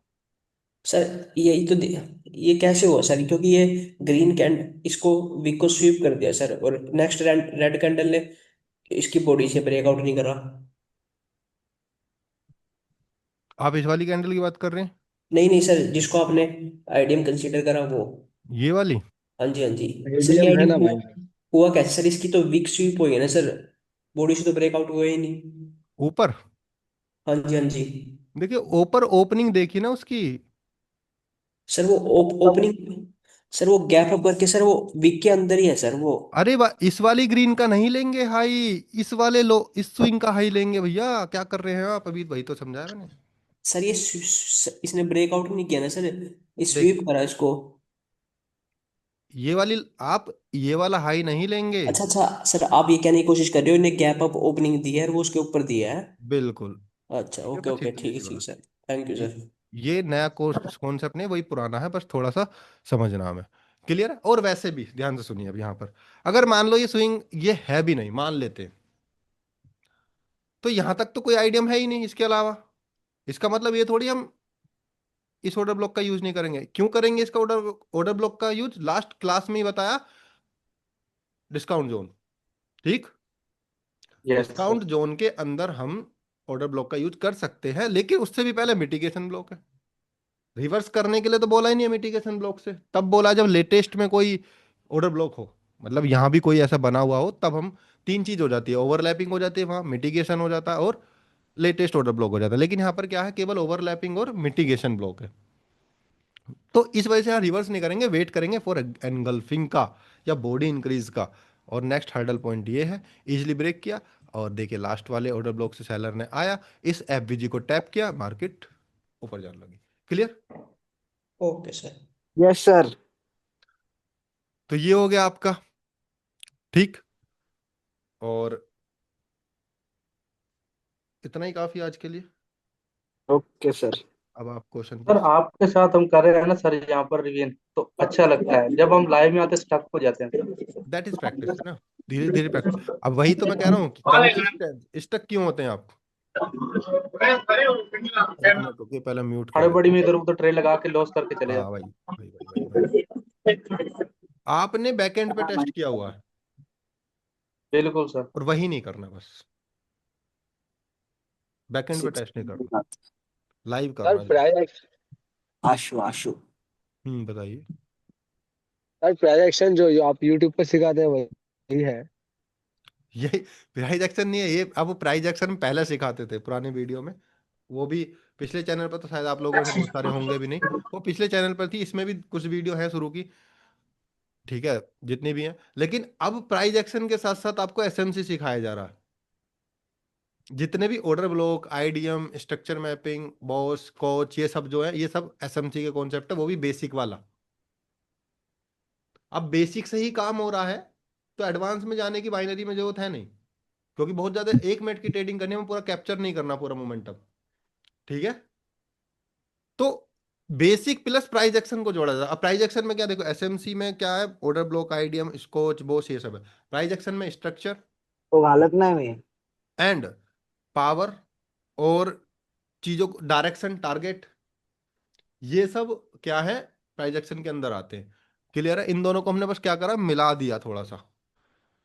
सर यही तो ये कैसे हुआ सर, क्योंकि ये ग्रीन कैंड इसको वीक को स्वीप कर दिया सर, और नेक्स्ट रेड रेड कैंडल ने इसकी बॉडी से ब्रेकआउट नहीं करा। आप इस वाली कैंडल की बात कर रहे हैं? नहीं नहीं सर, जिसको आपने आईडीएम कंसीडर करा वो। ये वाली? हाँ जी हाँ जी। सर ये मीडियम है आईडीएम ना हुआ, भाई। हुआ कैसे सर, इसकी तो वीक स्वीप हुई है ना सर, बॉडी से तो ब्रेकआउट हुआ ही नहीं। ऊपर? हाँ जी हाँ जी। देखिए ऊपर ओपनिंग देखी ना उसकी। सर वो ओपनिंग, सर वो गैप अप करके सर वो वीक के अंदर ही है सर वो। अरे इस वाली ग्रीन का नहीं लेंगे हाई, इस वाले लो, इस स्विंग का हाई लेंगे भैया, क्या कर रहे हैं आप, अभी वही तो समझाया मैंने। सर ये इसने ब्रेकआउट नहीं किया ना सर, इस देख, स्वीप करा इसको। ये वाली, आप ये वाला हाई नहीं लेंगे। अच्छा अच्छा सर, आप ये कहने की कोशिश कर रहे हो इन्हें गैप अप ओपनिंग दी है और वो उसके ऊपर दिया है। बिल्कुल। अच्छा ये ओके बस ओके, इतनी ठीक है सी ठीक है बात। सर। थैंक यू ये सर। ये नया कोर्स कॉन्सेप्ट नहीं, वही पुराना है, बस थोड़ा सा समझना हमें। क्लियर है? और वैसे भी ध्यान से सुनिए, अब यहाँ पर अगर मान लो ये स्विंग ये है भी नहीं, मान लेते हैं, तो यहाँ तक तो कोई आइडियम है ही नहीं इसके अलावा। इसका मतलब ये थोड़ी हम इस ऑर्डर ब्लॉक का यूज नहीं करेंगे। क्यों करेंगे इसका ऑर्डर ऑर्डर ब्लॉक का यूज? लास्ट क्लास में ही बताया, डिस्काउंट जोन। ठीक, यस डिस्काउंट सर। जोन के अंदर हम ऑर्डर ब्लॉक का यूज कर सकते हैं, लेकिन उससे भी पहले मिटिगेशन ब्लॉक है। रिवर्स करने के लिए तो बोला ही नहीं है मिटिगेशन ब्लॉक से, तब बोला जब लेटेस्ट में कोई ऑर्डर ब्लॉक हो, मतलब यहाँ भी कोई ऐसा बना हुआ हो, तब हम तीन चीज हो जाती है, ओवरलैपिंग हो जाती है, वहाँ मिटिगेशन हो जाता है, और लेटेस्ट ऑर्डर ब्लॉक हो जाता है। लेकिन यहाँ पर क्या है, केवल ओवरलैपिंग और मिटिगेशन ब्लॉक है। तो इस वजह से यहाँ रिवर्स नहीं करेंगे, वेट करेंगे फॉर एनगल्फिंग का या बॉडी इंक्रीज का। और नेक्स्ट हर्डल पॉइंट ये है, इजिली ब्रेक किया, और देखिए लास्ट वाले ऑर्डर ब्लॉक से सेलर ने आया, इस एफवीजी को टैप किया, मार्केट ऊपर जाने लगी। Clear? Okay sir. Yes sir. तो ये हो गया आपका। ठीक, और इतना ही काफी आज के लिए। Okay sir. अब आप क्वेश्चन सर पूछ सकते। आपके साथ हम कर रहे हैं ना सर यहाँ पर रिवीजन, तो अच्छा लगता है। जब हम लाइव में आते स्टक हो जाते हैं सर। दैट इज प्रैक्टिस ना, धीरे धीरे प्रैक्टिस। अब वही तो मैं कह रहा हूँ कि कंसिस्टेंट स्टक क्यों होते हैं आप। एक मिनट रुकिए, पहले म्यूट कर हड़बड़ी देता में हूँ। इधर उधर ट्रेड लगा के लॉस करके चले हाँ जाते भाई, भाई भाई भाई भाई, आपने बैकएंड पे टेस्ट किया हुआ है, हैं। बिल्कुल सर। और वही नहीं करना बस, बैकएंड पे टेस्ट नहीं करना, लाइव सर करना है। प्राइस, आशु आशु। बताइए। सर प्राइस एक्शन जो आप यूट्यूब पर सिखाते हैं वही है। ये प्राइज एक्शन नहीं है ये, अब वो प्राइज एक्शन पहले सिखाते थे पुराने वीडियो में, वो भी पिछले चैनल पर तो शायद आप लोगों में से बहुत सारे होंगे भी नहीं, वो पिछले चैनल पर थी, इसमें भी कुछ वीडियो है शुरू की। ठीक है, जितनी भी हैं, लेकिन अब प्राइज एक्शन के साथ साथ आपको एसएमसी सिखाया जा रहा है। जितने भी order block, IDM, structure mapping, boss, coach, ये सब जो है, ये सब एसएमसी के कॉन्सेप्ट है, वो भी बेसिक वाला। अब बेसिक से ही काम हो रहा है, तो एडवांस में जाने की बाइनरी में जरूरत है नहीं, क्योंकि बहुत ज्यादा 1 मिनट की ट्रेडिंग करने में पूरा कैप्चर नहीं करना पूरा मोमेंटम। ठीक है। तो बेसिक प्लस प्राइस एक्शन को जोड़ा जाता है। अब प्राइस एक्शन में क्या देखो, एसएमसी में क्या है, ऑर्डर ब्लॉक, आईडीएम, स्कोच, बोस, ये सब है। प्राइस एक्शन में स्ट्रक्चर तो हालत ना में एंड पावर और चीजों को डायरेक्शन, टारगेट, ये सब क्या है, प्राइस एक्शन के अंदर आते हैं। क्लियर है। इन दोनों को हमने बस क्या करा, मिला दिया थोड़ा सा।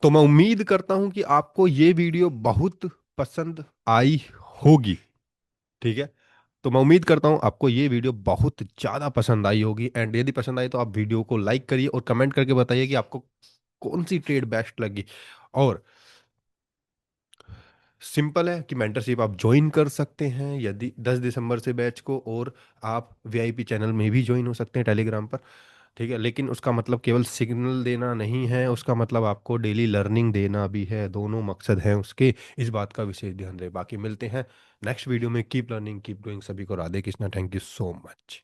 तो मैं उम्मीद करता हूं कि आपको ये वीडियो बहुत पसंद आई होगी। ठीक है। तो मैं उम्मीद करता हूं आपको ये वीडियो बहुत ज्यादा पसंद आई होगी। एंड यदि पसंद आई तो आप वीडियो को लाइक करिए और कमेंट करके बताइए कि आपको कौन सी ट्रेड बेस्ट लगी। और सिंपल है कि मेंटरशिप आप ज्वाइन कर सकते हैं यदि 10 दिसंबर से बैच को, और आप वीआईपी चैनल में भी ज्वाइन हो सकते हैं टेलीग्राम पर। ठीक है। लेकिन उसका मतलब केवल सिग्नल देना नहीं है, उसका मतलब आपको डेली लर्निंग देना भी है। दोनों मकसद हैं उसके। इस बात का विशेष ध्यान रहे। बाकी मिलते हैं नेक्स्ट वीडियो में। Keep learning, keep doing. सभी को Radhe Krishna. Thank you so much.